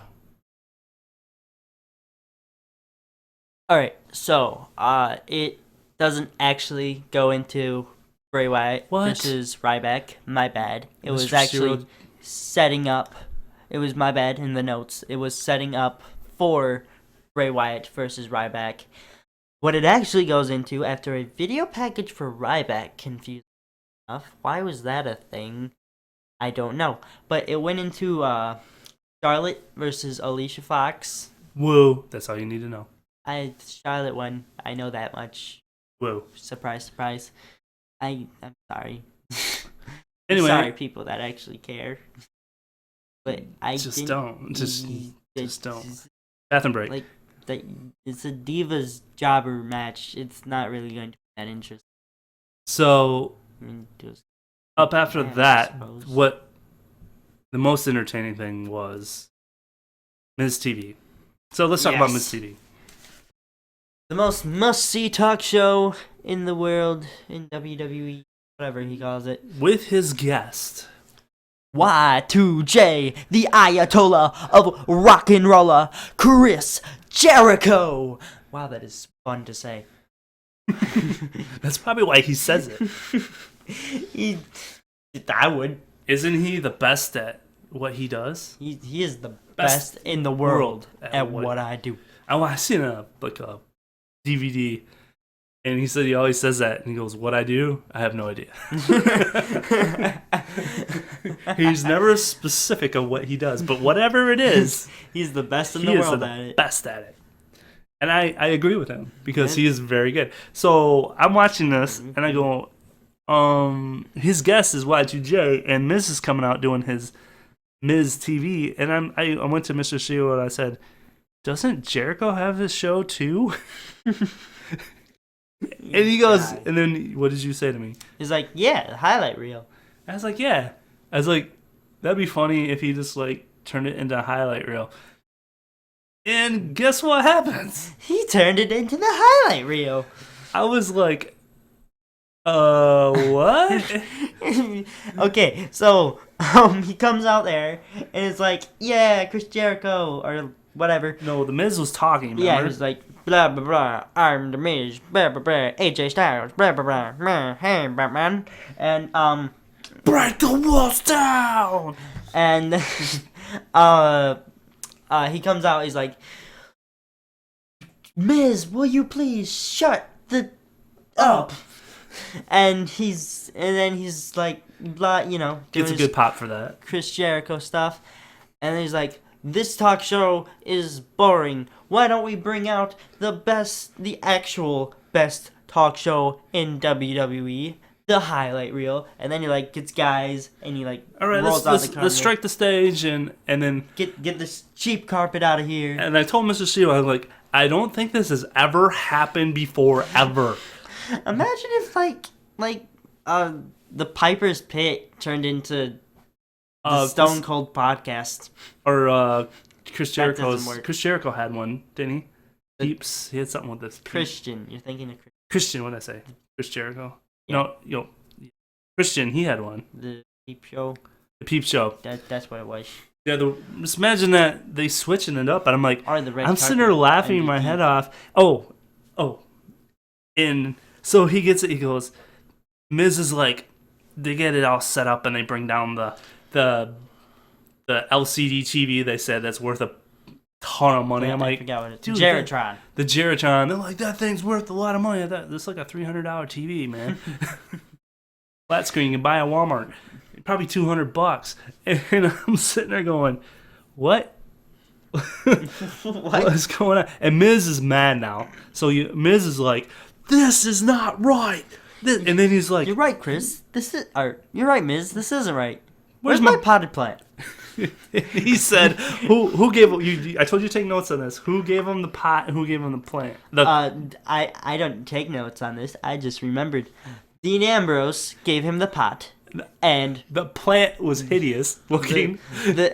S2: All right, so it doesn't actually go into Bray Wyatt
S1: What?
S2: versus Ryback. My bad. It was
S1: Mr.
S2: actually
S1: Cyril-
S2: setting up. It was my bad in the notes. It was setting up for Bray Wyatt versus Ryback. What it actually goes into after a video package for Ryback, confusing enough. Why was that a thing? I don't know. But it went into Charlotte versus Alicia Fox.
S1: Whoa! That's all you need to know.
S2: Charlotte won. I know that much.
S1: Whoa.
S2: Surprise, surprise. I'm sorry.
S1: Anyway,
S2: Sorry, people that actually care. But I
S1: just
S2: didn't,
S1: don't. Just Just don't. Bathroom break.
S2: Like that. It's a Divas jobber match. It's not really going to be that interesting.
S1: So
S2: I mean, just
S1: up after
S2: Yeah, I
S1: that,
S2: suppose.
S1: what the most entertaining thing was Ms. TV. So let's talk about Ms.
S2: Yes.
S1: TV.
S2: the most must-see talk show in the world in WWE, whatever he calls it.
S1: With his guest.
S2: Y2J, the Ayatollah of rock and roller, Chris Jericho. Wow, that is fun to say.
S1: That's probably why he says it.
S2: I would.
S1: Isn't he the best at what he does?
S2: He is the
S1: Best
S2: best in the world
S1: at
S2: at
S1: what-
S2: what I do.
S1: I seen a DVD, and he said he always says that, and he goes, "What I do, I have no idea." He's never specific of what he does, but whatever it is,
S2: He's the best in
S1: he
S2: the
S1: is
S2: world
S1: the
S2: at it.
S1: best at it. And I agree with him because
S2: Yeah.
S1: he is very good. So I'm watching this, and I go, his guest is Y2J, and Miz is coming out doing his Miz TV, and I went to Mr. Shio and I said, "Doesn't Jericho have his show too?" And he goes,
S2: God.
S1: and then what did you say to me?
S2: He's like, yeah, highlight reel.
S1: I was like, yeah. I was like, that'd be funny if he just like turned it into a highlight reel. And guess what happens?
S2: He turned it into the highlight reel.
S1: I was like, what?
S2: Okay, so he comes out there and it's like, yeah, Chris Jericho or whatever.
S1: No, the Miz was talking.
S2: Yeah,
S1: Remember?
S2: he's like, blah blah blah. I'm the Miz. Blah blah blah. AJ Styles. Blah blah blah. Meh, hey, Batman. And
S1: break the walls down.
S2: and he comes out. He's like, Miz, will you please shut the up? And then he's like, blah, you know, doing
S1: Gets a
S2: his
S1: good pop for that.
S2: Chris Jericho stuff. And then he's like, this talk show is boring. Why don't we bring out the actual best talk show in WWE, the highlight reel? And then he like gets guys and he like
S1: All right,
S2: rolls
S1: let's
S2: out the
S1: let's
S2: carpet.
S1: strike the stage and then
S2: Get this cheap carpet out of here.
S1: and I told Mr. Shio, I was like, I don't think this has ever happened before ever.
S2: Imagine if the Piper's Pit turned into the Stone Cold podcast.
S1: Or Chris
S2: That doesn't
S1: Jericho's.
S2: work.
S1: Chris Jericho had one, didn't he?
S2: The-
S1: Peeps. He had something with this.
S2: Christian, you're thinking of
S1: Christian. What did I say? Chris Jericho.
S2: Yeah.
S1: No, Christian. He had one.
S2: the Peep Show.
S1: The Peep Show.
S2: That's what it was.
S1: Yeah. Just imagine that they switching it up, and I'm like,
S2: Or the red
S1: I'm sitting there
S2: carpet
S1: laughing my
S2: MVP.
S1: head off. Oh, and so he gets it. He goes, Miz is like, they get it all set up, and they bring down the LCD TV. They said that's worth a ton of money. I'm
S2: I
S1: like,
S2: forgot what it.
S1: dude,
S2: Geritron.
S1: the Geritron. They're like, that thing's worth a lot of money. That's like a $300 TV, man. Flat screen you can buy at Walmart, probably $200. And I'm sitting there going, what? What is going on? And Miz is mad now. So Miz is like, this is not right. And then he's like,
S2: You're right, Chris. You're right, Miz. This isn't right.
S1: Where's
S2: Where's my
S1: my-
S2: potted plant?
S1: he said, who gave you? I told you to take notes on this. Who gave him the pot and who gave him the plant?
S2: I don't take notes on this. I just remembered. Dean Ambrose gave him the pot, and
S1: The plant was hideous looking.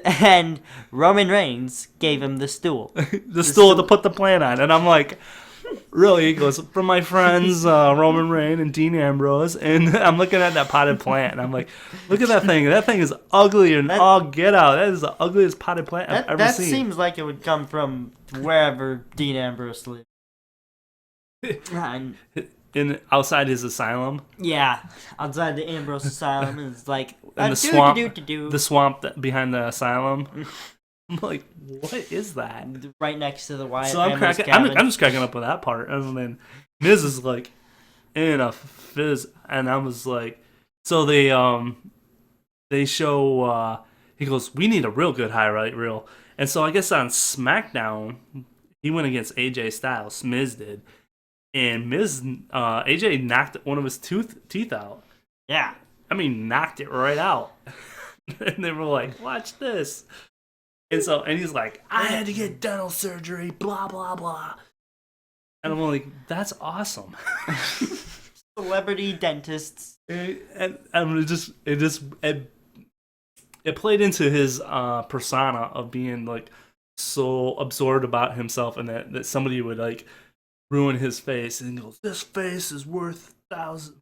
S2: and Roman Reigns gave him the stool.
S1: The stool to put the plant on. And I'm like, really? He goes, from my friends Roman Reigns and Dean Ambrose. And I'm looking at that potted plant. And I'm like, look at that thing. That thing is ugly and all get out. That is the ugliest potted plant I've ever
S2: That
S1: seen.
S2: seems like it would come from wherever Dean Ambrose lived. And
S1: Outside his asylum.
S2: yeah, outside the Ambrose Asylum is like
S1: In the swamp.
S2: do
S1: The swamp behind the asylum. I'm like, what is that?
S2: right next to the Wyatt
S1: So I'm
S2: family's
S1: cracking.
S2: cabin.
S1: I'm just cracking up with that part, and then Miz is like in a fizz, and I was like, so they show. He goes, we need a real good highlight reel, and so I guess on SmackDown he went against AJ Styles. Miz did, and AJ knocked one of his teeth out.
S2: Yeah.
S1: I mean, knocked it right out. And they were like, watch this. And he's like, I had to get dental surgery, blah blah blah. And I'm like, that's awesome.
S2: Celebrity dentists.
S1: And it played into his persona of being like so absorbed about himself, and that somebody would like ruin his face, and he goes, "This face is worth 1,000,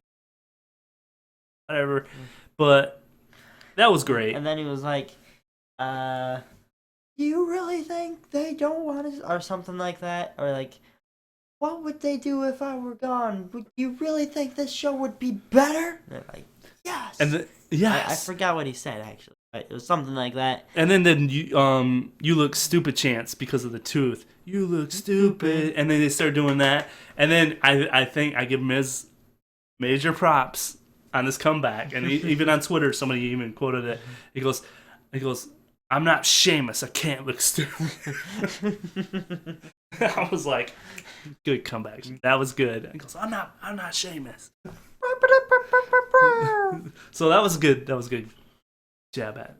S1: whatever." But that was great.
S2: And then he was like, you really think they don't want us, or something like that, or like, what would they do if I were gone? Would you really think this show would be better? And they're like, yes.
S1: And yes,
S2: I forgot what he said actually, but it was something like that.
S1: And then you look stupid, Chance, because of the tooth. You look stupid, and then they start doing that, and then I think I give Miz major props on this comeback, and even on Twitter somebody even quoted it. He goes, "I'm not Sheamus. I can't look stupid." I was like, good comeback. That was good. He goes, I'm not Sheamus. So that was good. That was good. Jab at.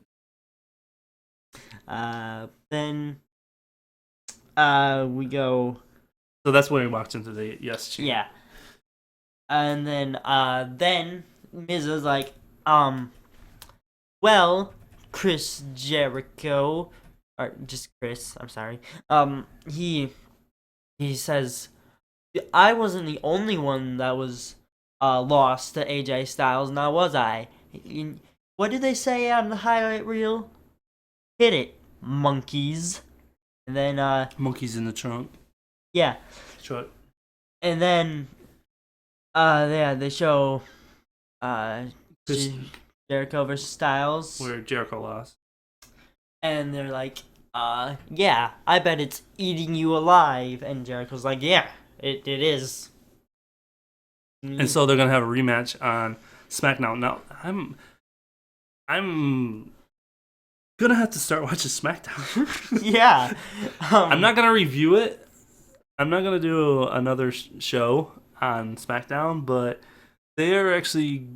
S2: Then we go.
S1: So that's when we walked into the yes chant.
S2: Yeah. And then Miz was like, well, Chris Jericho, or just Chris, I'm sorry. He says, I wasn't the only one that was lost to AJ Styles, now was I? What did they say on the highlight reel? Hit it, monkeys. And then
S1: Monkeys in the trunk.
S2: yeah.
S1: Truck.
S2: And then they show Jericho versus Styles,
S1: Where Jericho lost.
S2: and they're like, yeah, I bet it's eating you alive. And Jericho's like, yeah, it is.
S1: And so they're gonna have a rematch on SmackDown. Now I'm gonna have to start watching SmackDown.
S2: yeah.
S1: I'm not gonna review it. I'm not gonna do another show on SmackDown, but they are actually.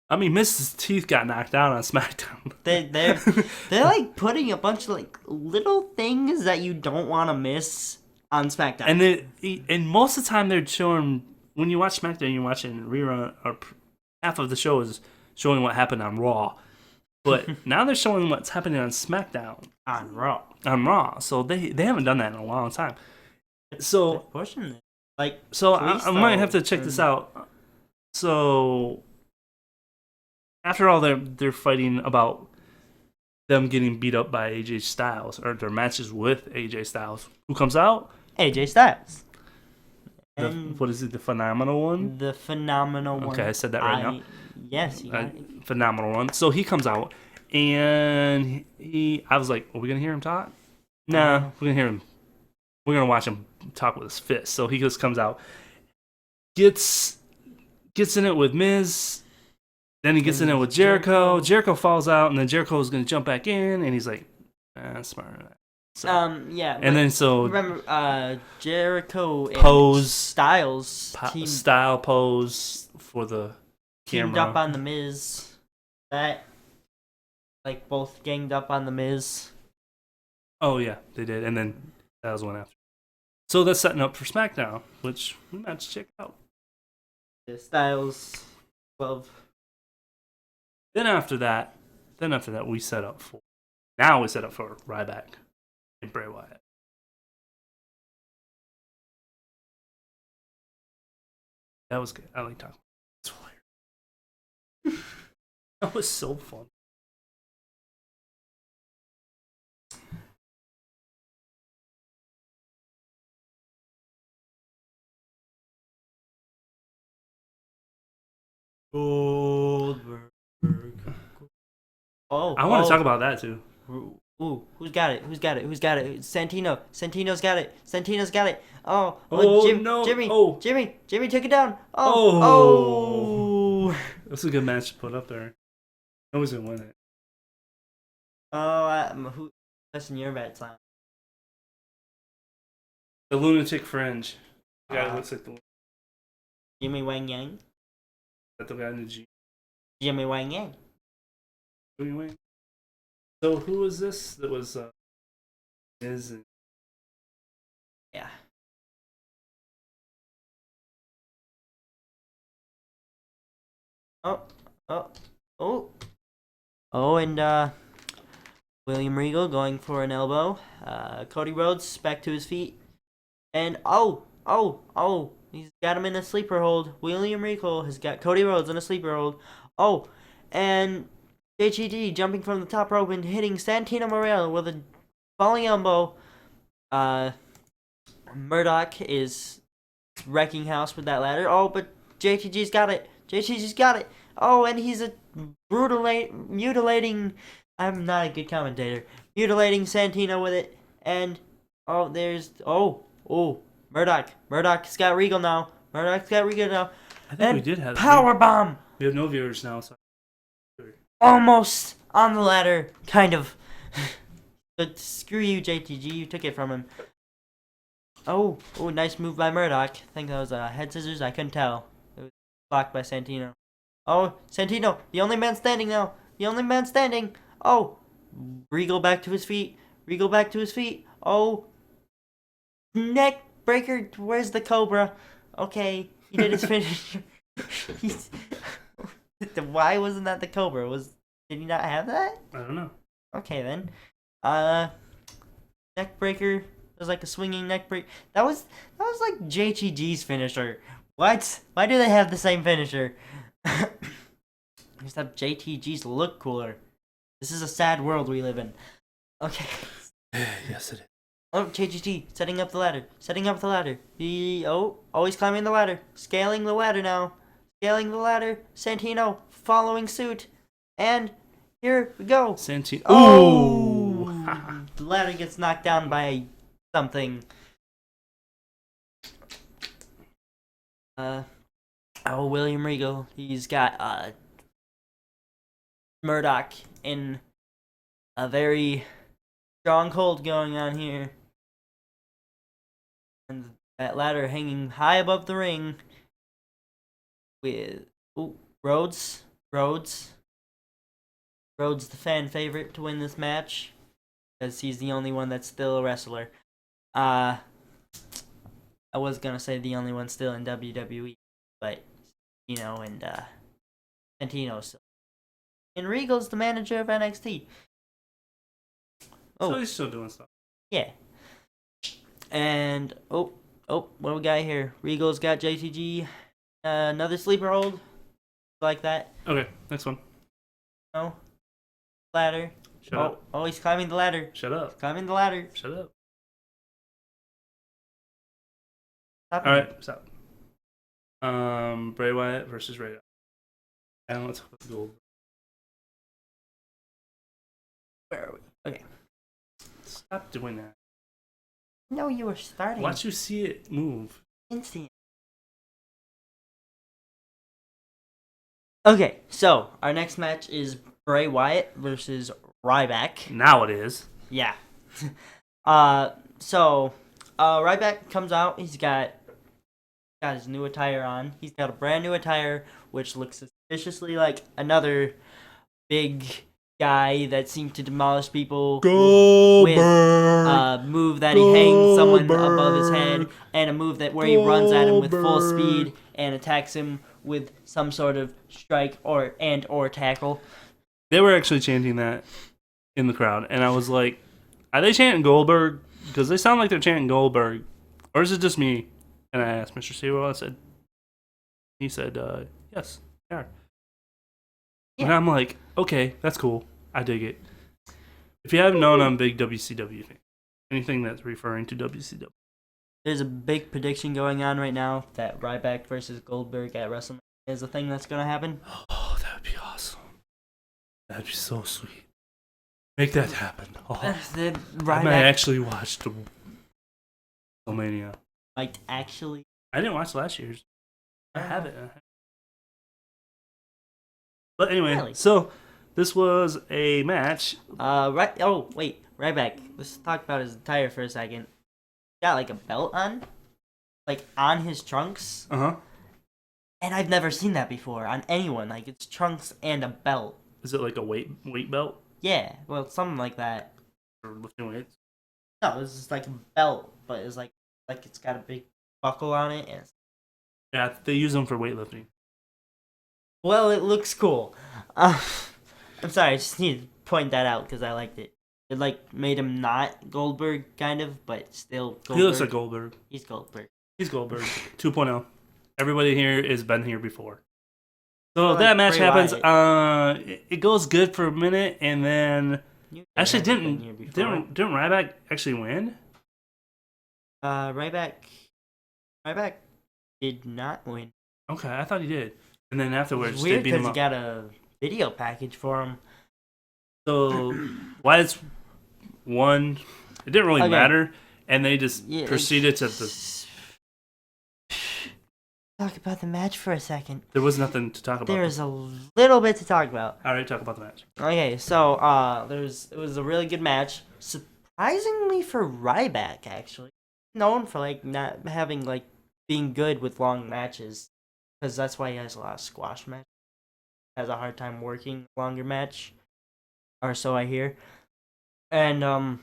S1: I mean, Mrs. Teeth got knocked out on SmackDown.
S2: They're like putting a bunch of like little things that you don't want to miss on SmackDown.
S1: And most of the time they're showing, when you watch SmackDown, you're watching rerun, or half of the show is showing what happened on Raw. But now they're showing what's happening on SmackDown.
S2: On Raw.
S1: On Raw. So they haven't done that in a long time. So
S2: They're pushing it. Like,
S1: so I might have to check this out. So after all, they're fighting about them getting beat up by AJ Styles, or their matches with AJ Styles. Who comes out?
S2: AJ Styles.
S1: What is it? The phenomenal one?
S2: The phenomenal one.
S1: Okay, I said that right now.
S2: Yes, you got it.
S1: Phenomenal one. So he comes out, and I was like, are we going to hear him talk? Nah, we're going to hear him. We're going to watch him talk with his fist. So he just comes out, gets in it with Miz, then he gets in it with Jericho. Jericho falls out, and then Jericho's going to jump back in, and he's like, smart. So,
S2: yeah.
S1: And then so
S2: remember, Jericho and
S1: Pose.
S2: Styles
S1: style pose for the
S2: teamed
S1: camera.
S2: up on the Miz. That, like, both ganged up on the Miz.
S1: Oh yeah, they did, and then that was one after. So that's setting up for SmackDown, which we might have to check out.
S2: The Styles 12.
S1: Then after that, we set up for Ryback and Bray Wyatt. That was good. I like talking. It's hilarious. That was so fun.
S2: Goldberg. Oh,
S1: I want to talk about that too.
S2: Ooh, who's got it? Santino. Santino's got it. Oh,
S1: Oh,
S2: Jim,
S1: no.
S2: Jimmy.
S1: Oh.
S2: Jimmy took it down.
S1: Oh.
S2: Oh.
S1: That's a good match to put up there. Nobody's gonna win it.
S2: Who? Listen, your bets on.
S1: The Lunatic Fringe. The guy who looks like the
S2: Jimmy Wang Yang.
S1: guy in the G.
S2: Jimmy Wang Yang.
S1: Jimmy Wang. So who was this? That was Is
S2: Yeah. Oh, oh, oh. Oh, and William Regal going for an elbow. Cody Rhodes back to his feet. And he's got him in a sleeper hold. William Regal has got Cody Rhodes in a sleeper hold. Oh, and JGD jumping from the top rope and hitting Santino Marella with a falling elbow. Murdoch is wrecking house with that ladder. Oh, but JTG's got it. JTG's got it. Oh, and he's a mutilating. I'm not a good commentator. Mutilating Santino with it. And Murdoch. Murdoch's got Regal now. Murdoch's got Regal now.
S1: I think
S2: And
S1: we did have
S2: power bomb.
S1: We have no viewers now, so
S2: Almost on the ladder, kind of. But screw you, JTG. You took it from him. Oh, nice move by Murdoch. I think that was head scissors. I couldn't tell. It was blocked by Santino. Oh, Santino, the only man standing now. The only man standing. Oh, Regal back to his feet. Regal back to his feet. Oh, neck breaker. Where's the Cobra? Okay, he did his finish. Why wasn't that the Cobra? Did he not have that?
S1: I don't know.
S2: Okay then. Neck breaker. It was like a swinging neck break. That was like JTG's finisher. What? Why do they have the same finisher? Except JTG's look cooler. This is a sad world we live in. Okay.
S1: Yes, it is.
S2: Oh, JGT setting up the ladder. Setting up the ladder. Always climbing the ladder. Scaling the ladder now. Scaling the ladder. Santino following suit. And here we go.
S1: Santino.
S2: Oh! The ladder gets knocked down by something. William Regal. He's got Murdoch in a very strong hold going on here. And that ladder hanging high above the ring with Rhodes, the fan favorite to win this match because he's the only one that's still a wrestler. I was gonna say the only one still in WWE, but and Santino's still. And Regal's the manager of NXT.
S1: So he's still doing stuff.
S2: Yeah. And what do we got here? Regal's got JTG. Another sleeper hold. Like that.
S1: Okay, next one.
S2: No. Ladder.
S1: Shut up.
S2: Oh, he's climbing the ladder.
S1: Shut up.
S2: Climbing the ladder.
S1: Shut up.
S2: Stop
S1: All
S2: it.
S1: right, stop. Bray Wyatt versus Ray. And let's put the gold.
S2: Where are we? Okay.
S1: Stop doing that.
S2: No, you were starting.
S1: Watch you see it move.
S2: Instant. Okay, so our next match is Bray Wyatt versus Ryback.
S1: Now it is.
S2: Yeah. So Ryback comes out. He's got his new attire on. He's got a brand new attire, which looks suspiciously like another big guy that seemed to demolish people with a move that he hangs someone above his head, and a move where he runs at him with full speed and attacks him with some sort of strike or tackle.
S1: They were actually chanting that in the crowd, and I was like, are they chanting Goldberg? Because they sound like they're chanting Goldberg. Or is it just me? And I asked Mr. Sewell, he said, yes, they are.
S2: Yeah.
S1: And I'm like, okay, that's cool. I dig it. If you haven't known, I'm a big WCW fan. Anything that's referring to WCW.
S2: There's a big prediction going on right now that Ryback versus Goldberg at WrestleMania is a thing that's going to happen.
S1: Oh, that would be awesome. That'd be so sweet. Make that happen. Oh,
S2: Then
S1: I might
S2: Ryback
S1: actually watch the WrestleMania.
S2: might actually.
S1: I didn't watch last year's. I have it. But anyway,
S2: Really?
S1: so this was a match.
S2: Ryback. Let's talk about his attire for a second. Got like a belt on, like on his trunks,
S1: Uh-huh.
S2: and I've never seen that before on anyone. Like it's trunks and a belt.
S1: Is it like a weight belt
S2: Yeah, well, something like that.
S1: for lifting weights?
S2: No, it's just like a belt, but it's like it's got a big buckle on it, and
S1: Yeah, they use them for weightlifting.
S2: well, it looks cool. I'm sorry, I just need to point that out because I liked it. It like made him not Goldberg, kind of, but still Goldberg.
S1: He looks like Goldberg.
S2: He's Goldberg.
S1: He's Goldberg 2.0. Everybody here has been here before. So
S2: Like
S1: that match
S2: Bray
S1: happens.
S2: Wyatt.
S1: It goes good for a minute, and then actually
S2: Hasn't been here before.
S1: didn't Ryback actually win?
S2: Ryback did not win.
S1: Okay, I thought he did. And then afterwards,
S2: It's
S1: they
S2: weird
S1: beat him
S2: because he
S1: up.
S2: got a video package for him.
S1: So Wyatt's won. It didn't really
S2: Okay.
S1: matter, and they just
S2: Yeah,
S1: proceeded to the.
S2: Talk about the match for a second.
S1: There was nothing to talk about.
S2: There's a little bit to talk about.
S1: All right, talk about the match.
S2: Okay, so it was a really good match. Surprisingly for Ryback, actually, known for like not having like being good with long matches, because that's why he has a lot of squash matches. Has a hard time working longer match, or so I hear. And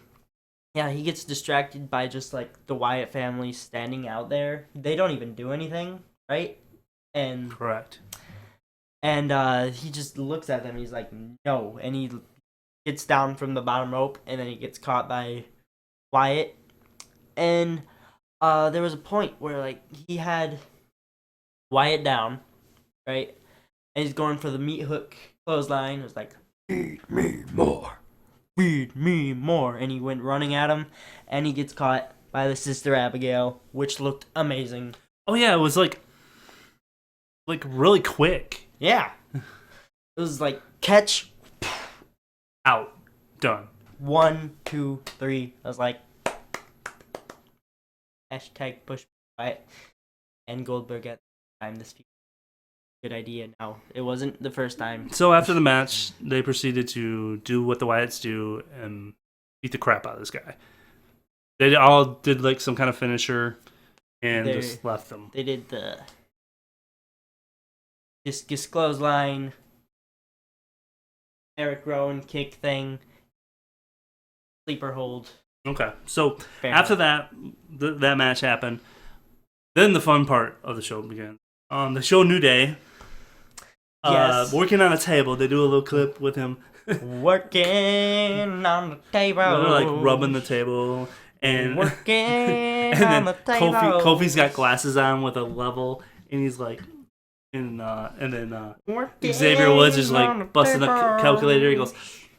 S2: yeah, he gets distracted by just like the Wyatt family standing out there. They don't even do anything, right? And
S1: Correct.
S2: he just looks at them. He's like, no, and he gets down from the bottom rope, and then he gets caught by Wyatt. And there was a point where like he had Wyatt down, right, and he's going for the meat hook clothesline. It was like, feed me more, and he went running at him, and he gets caught by the Sister Abigail, which looked amazing.
S1: Oh yeah, it was like really quick.
S2: Yeah, it was like catch.
S1: Out. Done.
S2: 1, 2, 3. I was like, hashtag push Wyatt and Goldberg at the time. This good idea. Now it wasn't the first time.
S1: So after the match, they proceeded to do what the Wyatts do and beat the crap out of this guy. They all did like some kind of finisher and
S2: They-
S1: just left them.
S2: They did the discus clothesline, Eric Rowan kick thing, sleeper hold.
S1: Okay. So
S2: Fair
S1: after
S2: enough.
S1: that, that match happened. Then the fun part of the show began. On the show New Day,
S2: Yes.
S1: working on a table, they do a little clip with him.
S2: Working on the table.
S1: They're like rubbing the table, and
S2: Working
S1: and
S2: on
S1: then
S2: the table.
S1: Kofi's got glasses on with a level, and he's like, and then
S2: Working
S1: Xavier Woods is
S2: on the
S1: like busting a
S2: table.
S1: calculator.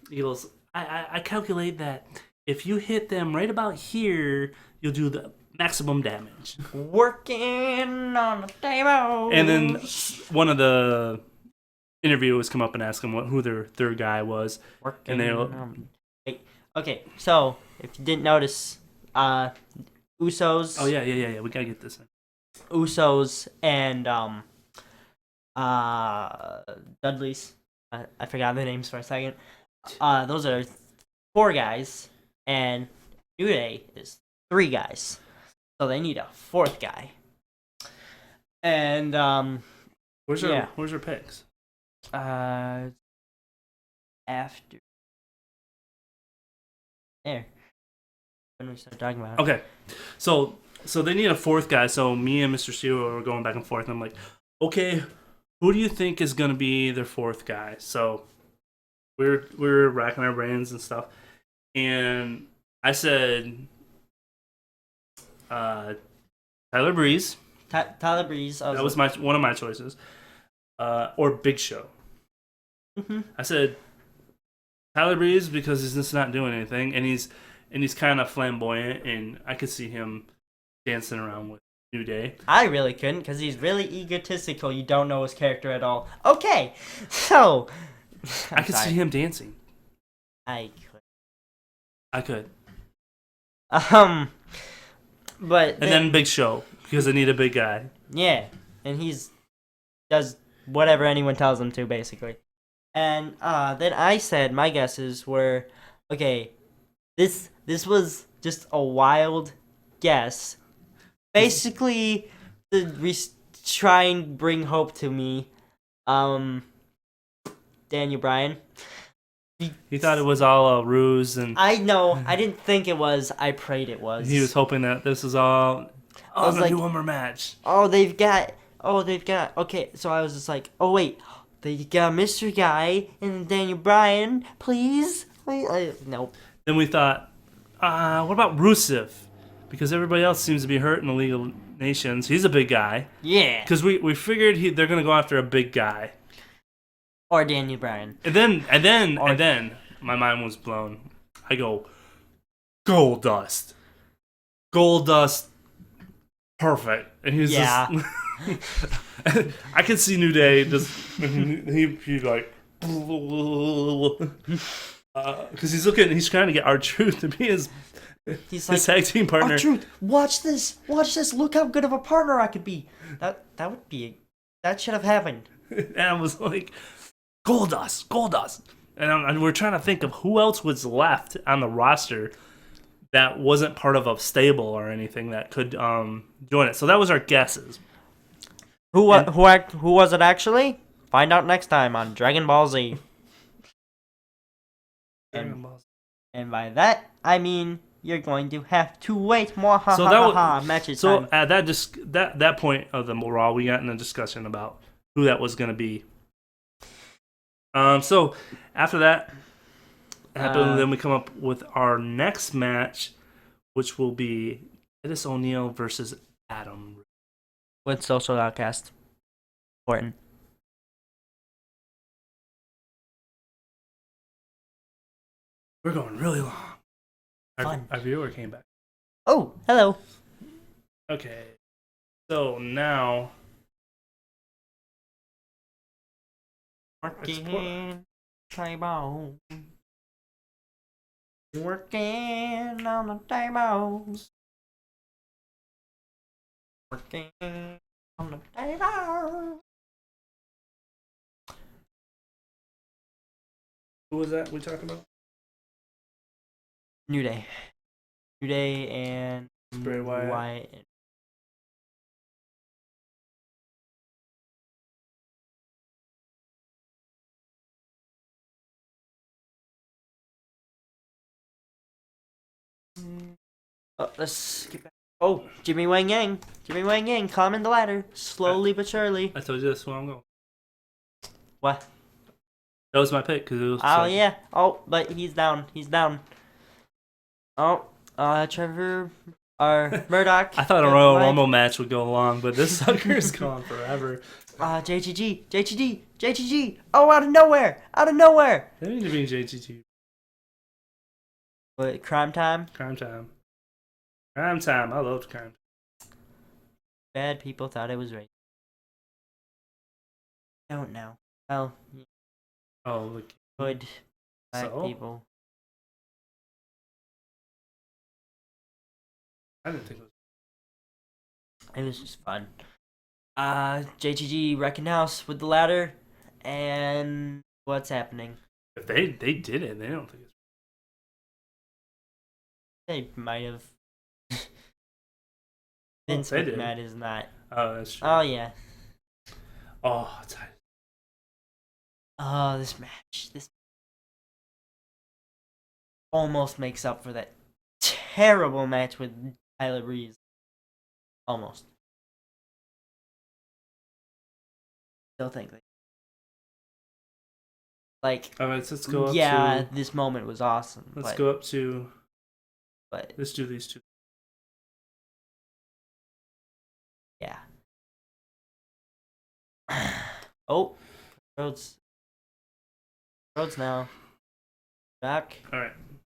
S1: He goes, I calculate that if you hit them right about here, you'll do the maximum damage.
S2: Working on the table.
S1: And then one of the interviewers come up and ask him who their third guy was.
S2: Working
S1: and they-
S2: on- Okay, so if you didn't notice, Usos.
S1: Oh yeah. We gotta get this in.
S2: Usos and Dudley's. I forgot the names for a second. Those are 4 guys, and New Day is 3 guys, so they need a 4th guy. And
S1: Where's
S2: Yeah.
S1: your picks?
S2: after there, when we start talking about it.
S1: Okay, so they need a 4th guy. So me and Mr. Steel are going back and forth. I'm like, okay, who do you think is gonna be their 4th guy? So we're racking our brains and stuff, and I said Tyler Breeze.
S2: Tyler Breeze.
S1: That was one of my choices. Or Big Show.
S2: Mhm.
S1: I said Tyler Breeze because he's just not doing anything, and he's kind of flamboyant, and I could see him dancing around with New Day.
S2: I really couldn't because he's really egotistical. You don't know his character at all. Okay, so
S1: I could see him dancing.
S2: I could.
S1: I could,
S2: But
S1: and then Big Show because I need a big guy.
S2: yeah, and does whatever anyone tells him to basically. And then I said my guesses were okay. This was just a wild guess, basically to try and bring hope to me. Daniel Bryan,
S1: He thought it was all a ruse, and
S2: I know. I didn't think it was. I prayed it was.
S1: he was hoping that this was all.
S2: I was
S1: I'm gonna do
S2: like-
S1: one more match.
S2: They've got. Okay, so I was just like, oh wait, they got Mr. Guy and Daniel Bryan, please. Nope.
S1: Then we thought, what about Rusev? Because everybody else seems to be hurt in the League of Nations. He's a big guy.
S2: Yeah.
S1: Because we figured they're gonna go after a big guy.
S2: Or Daniel Bryan.
S1: And then my mind was blown. I go, Goldust. Goldust, perfect. And he's
S2: Yeah.
S1: just. I could see New Day just. He like. Because he's trying to get R-Truth to be his
S2: He's like,
S1: tag team partner.
S2: R-Truth, watch this. Look how good of a partner I could be. That should have happened.
S1: And I was like, Goldust. And we're trying to think of who else was left on the roster that wasn't part of a stable or anything that could join it. So that was our guesses.
S2: Who was it actually? Find out next time on Dragon Ball Z. And by that, I mean you're going to have to wait more matches.
S1: So
S2: time.
S1: at that point of the Raw, we got in a discussion about who that was going to be. So after that happened, then we come up with our next match, which will be Titus O'Neil versus Adam.
S2: With Social Outcast. Important.
S1: We're going really long.
S2: Fun.
S1: Our viewer came back.
S2: Oh, hello.
S1: Okay. So now.
S2: Working table. Working on the table. Working on the table.
S1: Who was that we talking about?
S2: New Day. New Day and
S1: Bray Wyatt.
S2: Let's get back. Oh, Jimmy Wang Yang. Jimmy Wang Yang climbing the ladder. Slowly but surely.
S1: I told you that's where I'm going.
S2: What?
S1: That was my pick because it was.
S2: Oh, yeah. Oh, but he's down. He's down. Oh, Trevor. Or Murdoch.
S1: I thought a Royal Rumble match would go long, but this sucker's gone forever.
S2: JTG. Oh, out of nowhere.
S1: They need to be JTT.
S2: What, Crime Time?
S1: Crime time. Crime time. I loved crime.
S2: Bad people thought it was right. Don't know. Well,
S1: Oh, look.
S2: good bad
S1: So?
S2: people.
S1: I didn't think it was.
S2: It was just fun. JTG wrecking house with the ladder, and what's happening?
S1: If they did it, they don't think it's.
S2: They might have.
S1: Well,
S2: Vince
S1: they did.
S2: McMahon is not.
S1: Oh, that's true.
S2: Oh yeah.
S1: Oh, it's.
S2: Oh, this match. This almost makes up for that terrible match with Tyler Breeze. Almost. Still think like
S1: All right, let's go up
S2: yeah,
S1: to.
S2: this moment was awesome.
S1: Let's go up to.
S2: But
S1: Let's do these two.
S2: yeah. Oh, Rhodes now. Back.
S1: All right.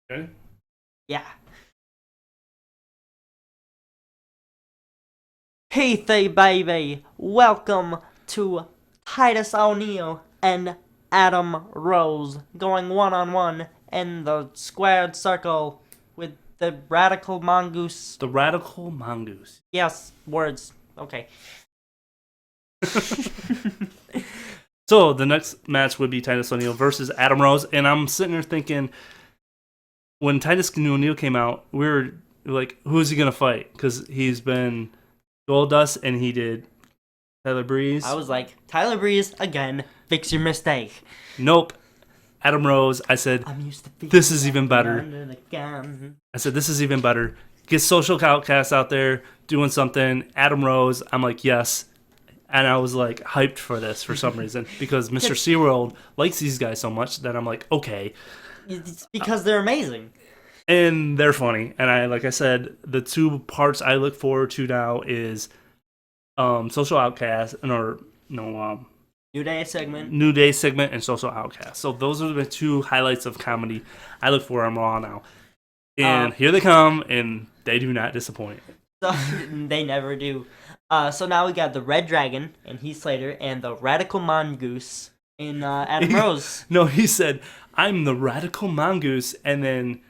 S1: Ready?
S2: Yeah. Hey there, baby. Welcome to Titus O'Neil and Adam Rose going one-on-one in the squared circle with the Radical Mongoose.
S1: The Radical Mongoose.
S2: Yes, words. Okay.
S1: So the next match would be Titus O'Neil versus Adam Rose, and I'm sitting there thinking, when Titus O'Neil came out, we were like, who's he gonna fight? Because he's been Goldust and he did Tyler Breeze.
S2: I was like, Tyler Breeze, again, fix your mistake.
S1: Nope. Adam Rose, I said,
S2: I'm used to
S1: this is even better.
S2: under the gun.
S1: I said, this is even better. Get Social Outcast out there doing something. Adam Rose, I'm like, yes. And I was like hyped for this for some reason because Mr. SeaWorld likes these guys so much that I'm like, okay.
S2: It's because they're amazing.
S1: And they're funny. And like I said, the two parts I look forward to now is Social Outcast
S2: New Day segment.
S1: New Day segment and Social Outcast. So those are the two highlights of comedy I look for on Raw now. And here they come, and they do not disappoint.
S2: So, they never do. So now we got the Red Dragon and Heath Slater and the Radical Mongoose in Adam Rose.
S1: No, he said, I'm the Radical Mongoose. And then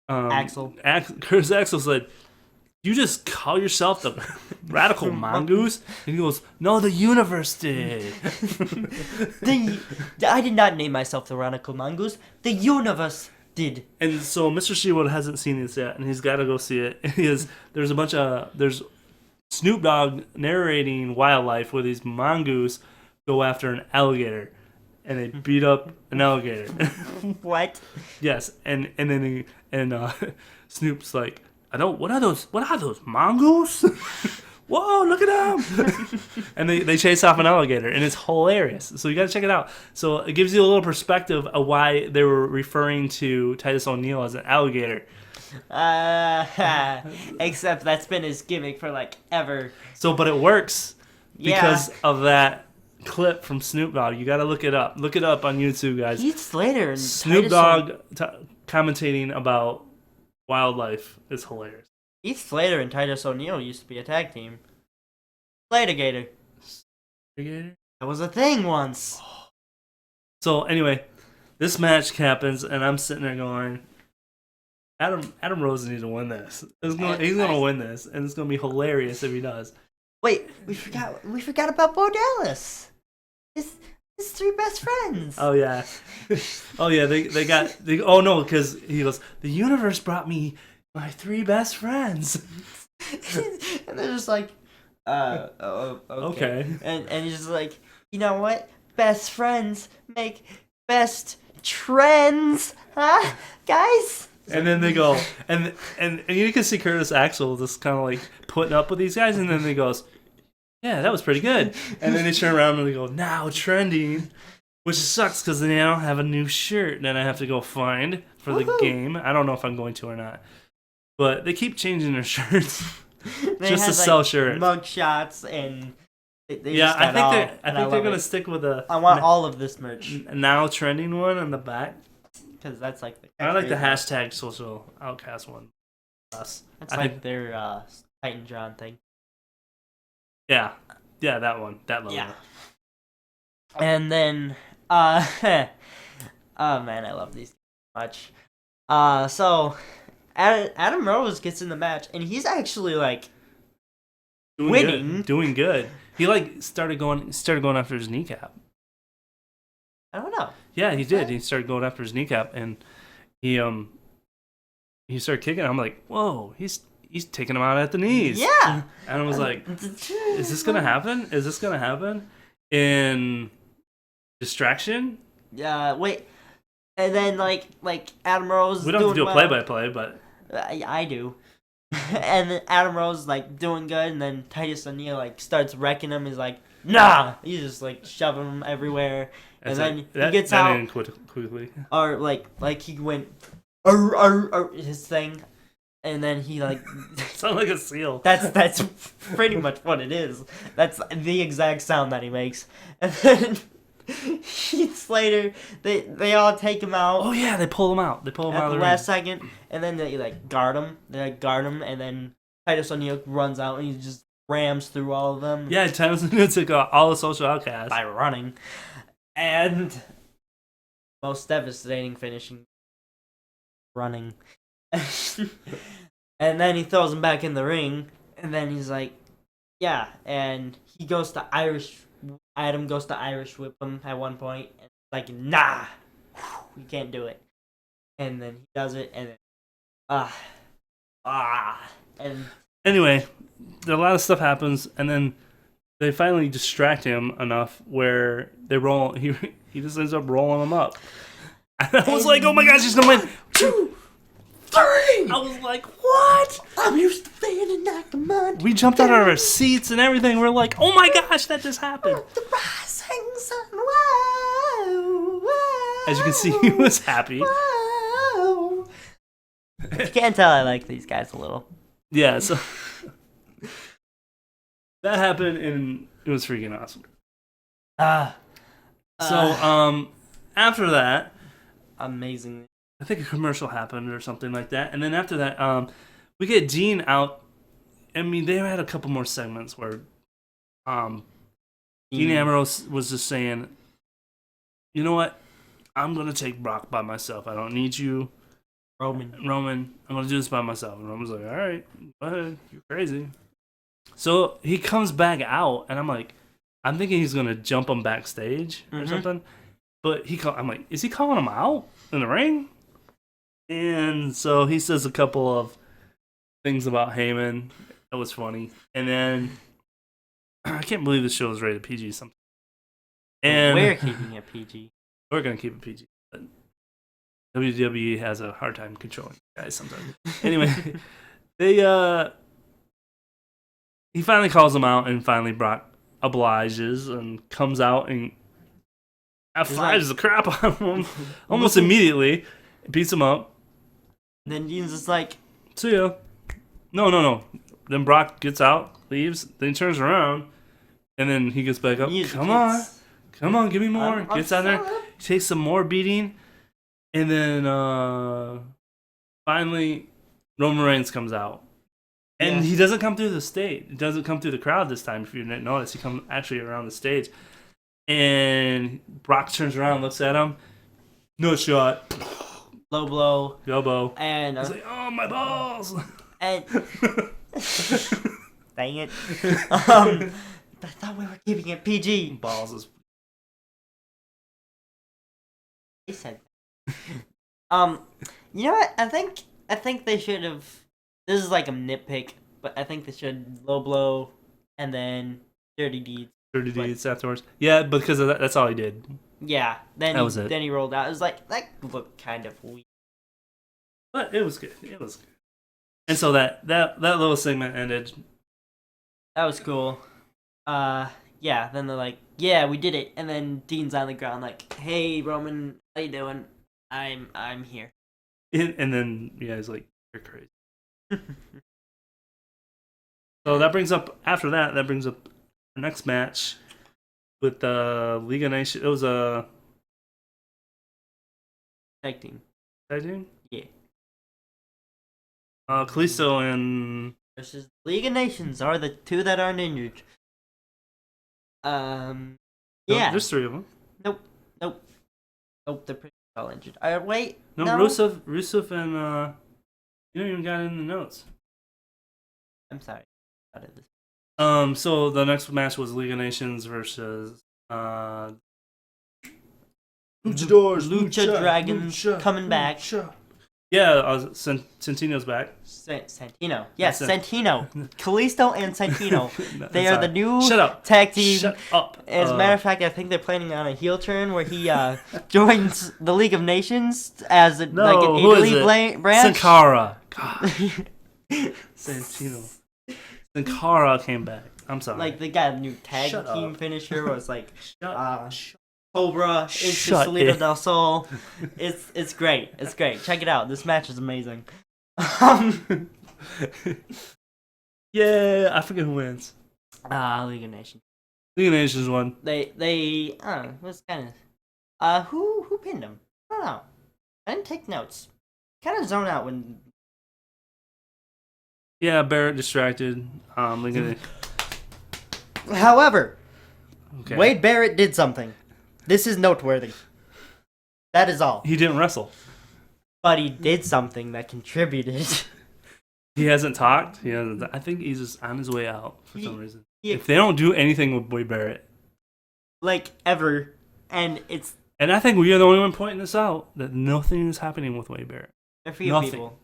S2: Axel.
S1: Curtis Axel said, you just call yourself the Radical Mongoose? And he goes, no, the universe did.
S2: I did not name myself the Radical Mongoose. The universe did.
S1: And so Mr. SeaWorld hasn't seen this yet, and he's got to go see it. There's Snoop Dogg narrating wildlife where these mongoose go after an alligator, and they beat up an alligator.
S2: What?
S1: Yes, and then Snoop's like, what are those mongoose? Whoa, look at them! And they chase off an alligator, and it's hilarious. So you gotta check it out. So it gives you a little perspective of why they were referring to Titus O'Neil as an alligator.
S2: Except that's been his gimmick for like ever.
S1: So, but it works because
S2: Yeah.
S1: of that clip from Snoop Dogg. You gotta look it up. Look it up on YouTube, guys.
S2: Heath Slater and
S1: Snoop
S2: Titus
S1: Dogg commentating about wildlife is hilarious.
S2: Heath Slater and Titus O'Neil used to be a tag team. Slatergator.
S1: Alligator?
S2: That was a thing once.
S1: So anyway, this match happens, and I'm sitting there going, Adam Rose needs to win this. He's gonna win this, and it's gonna be hilarious if he does.
S2: Wait, we forgot about Bo Dallas. His three best friends.
S1: Oh yeah, oh no, because he goes, the universe brought me my three best friends.
S2: And they're just like, okay. And he's just like, you know what? Best friends make best trends, huh, guys?
S1: And then they go, and you can see Curtis Axel just kind of like putting up with these guys, and then he goes, yeah, that was pretty good. And then they turn around and they go, now trending, which sucks because then I don't have a new shirt that I have to go find for the game. I don't know if I'm going to or not. But they keep changing their shirts just to sell shirts.
S2: Mug shots and they
S1: yeah,
S2: just
S1: I
S2: got
S1: think
S2: all,
S1: they're gonna stick with a.
S2: I want all of this merch
S1: now trending one on the back
S2: because that's like the.
S1: I like the hashtag Social Outcast one.
S2: That's
S1: I
S2: like
S1: think,
S2: their Titan John thing.
S1: yeah, that one, that logo.
S2: Yeah. And then oh man, I love these so much. So Adam Rose gets in the match, and he's actually like winning.
S1: Doing good. He like started going after his kneecap.
S2: I don't know.
S1: Yeah, he did. He started going after his kneecap, and he started kicking. I'm like, whoa, he's taking him out at the knees.
S2: Yeah.
S1: And I was like, is this gonna happen? Is this gonna happen in Distraction?
S2: Yeah. Wait. And then like Adam Rose.
S1: We don't have to do a
S2: well.
S1: play-by-play, but
S2: I do. And then Adam Rose like doing good, and then Titus O'Neil like starts wrecking him. He's like, nah. He's just like shoving him everywhere, and then he gets out.
S1: ended quickly.
S2: Or like he went his thing, and then he like
S1: Sound like a seal.
S2: that's pretty much what it is. That's the exact sound that he makes. And then Heath Slater, they all take him out.
S1: Oh yeah, they pull him out. They pull him
S2: At
S1: out
S2: the
S1: of the
S2: last
S1: ring.
S2: second, and then they like guard him. They like guard him, and then Titus O'Neil runs out and he just rams through all of them.
S1: Yeah, Titus O'Neil took all the Social Outcasts
S2: by running, and most devastating finishing, running. And then he throws him back in the ring, and then he's like, yeah, and he goes to Adam goes to Irish whip him at one point, and like, nah, you can't do it. And then he does it, and then, and
S1: Anyway, a lot of stuff happens, and then they finally distract him enough where they roll. He just ends up rolling him up. I was like, oh my gosh, he's gonna win.
S2: 2, 3.
S1: I was like, what?
S2: I'm used to playing in Nakamura.
S1: We jumped out of our seats and everything. We're like, oh my gosh, that just happened.
S2: The rising sun. Whoa, whoa,
S1: As you can see, he was happy.
S2: whoa. You can't tell I like these guys a little.
S1: Yeah, so that happened and it was freaking awesome. So after that,
S2: Amazing.
S1: I think a commercial happened or something like that. And then after that, we get Dean out. I mean, they had a couple more segments where Dean Ambrose was just saying, you know what? I'm going to take Brock by myself. I don't need you,
S2: Roman.
S1: I'm going to do this by myself. And Roman's like, all right, go ahead. You're crazy. So he comes back out, and I'm thinking he's going to jump him backstage or something. But I'm like, is he calling him out in the ring? And so he says a couple of things about Heyman. That was funny. And then I can't believe this show is rated PG something. And
S2: We're keeping it PG.
S1: we're gonna keep it PG. But WWE has a hard time controlling guys sometimes. Anyway, he finally calls him out, and finally Brock obliges and comes out and F5s the crap out of him almost immediately. Beats him up.
S2: Then Dean's just like,
S1: See ya. No. Then Brock gets out, leaves, then he turns around, and then he gets back up.
S2: music
S1: Come on,
S2: hits.
S1: give me more.
S2: I'm
S1: Gets out there,
S2: sorry.
S1: takes some more beating, and then finally Roman Reigns comes out. And
S2: Yeah.
S1: he doesn't come through the stage. He doesn't come through the crowd this time, if you didn't notice. He comes actually around the stage. And Brock turns around, looks at him. No shot.
S2: Low blow.
S1: Elbow.
S2: And,
S1: He's like, oh, my balls.
S2: and dang it. I thought we were keeping it PG.
S1: Balls is
S2: He said you know what? I think they should have. This is like a nitpick, but I think they should low blow and then dirty deeds.
S1: dirty
S2: Like-
S1: deeds afterwards. Yeah, because of that's all he did.
S2: Yeah. Then
S1: That was it.
S2: Then he rolled out. It was like that looked kind of weak.
S1: But it was good. It was good. And so that little segment ended.
S2: That was cool. Yeah. Then they're like, yeah, we did it. And then Dean's on the ground, like, hey Roman, how you doing? I'm here.
S1: And then he's like, you're crazy. So that brings up our next match with the League of Nations. It was a
S2: Tag team.
S1: tag team.
S2: Yeah.
S1: Kalisto and
S2: Versus League of Nations are the two that aren't injured.
S1: no,
S2: Yeah.
S1: there's three of them.
S2: Nope, they're pretty well injured. Wait.
S1: No,
S2: No.
S1: Rusev and you don't even got it in the notes.
S2: I'm sorry. Out of this.
S1: So the next match was League of Nations versus
S4: Luchadors,
S2: Lucha Dragons coming back.
S1: Santino's back.
S2: Santino. Yes,
S1: That's
S2: Santino. Kalisto and Santino. They are the new
S1: Shut up.
S2: tag team.
S1: Shut up.
S2: As a matter of fact, I think they're planning on a heel turn where he joins the League of Nations as like an
S1: who is
S2: Italy
S1: it?
S2: branch.
S1: Sankara. God. Santino. Sankara came back. I'm sorry.
S2: Like they got a new tag
S1: Shut
S2: team
S1: up.
S2: finisher was like
S1: Shut
S2: Cobra into
S1: Shut
S2: Salida
S1: it.
S2: del Sol. It's great. It's great. Check it out. This match is amazing.
S1: Yeah, I forget who wins.
S2: League of Nations.
S1: League of Nations won.
S2: They I don't know, it was kind of who pinned him? I don't know. I didn't take notes. Kind of zone out when
S1: Yeah, Barrett distracted. League of
S2: However,
S1: okay.
S2: Wade Barrett did something. This is noteworthy. That is all.
S1: He didn't wrestle.
S2: But he did something that contributed.
S1: He hasn't talked. I think he's just on his way out for
S2: He-
S1: some reason.
S2: he-
S1: If they don't do anything with Wade Barrett,
S2: like ever. And it's
S1: and I think we are the only one pointing this out, that nothing is happening with Wade Barrett.
S2: a few
S1: Nothing.
S2: people.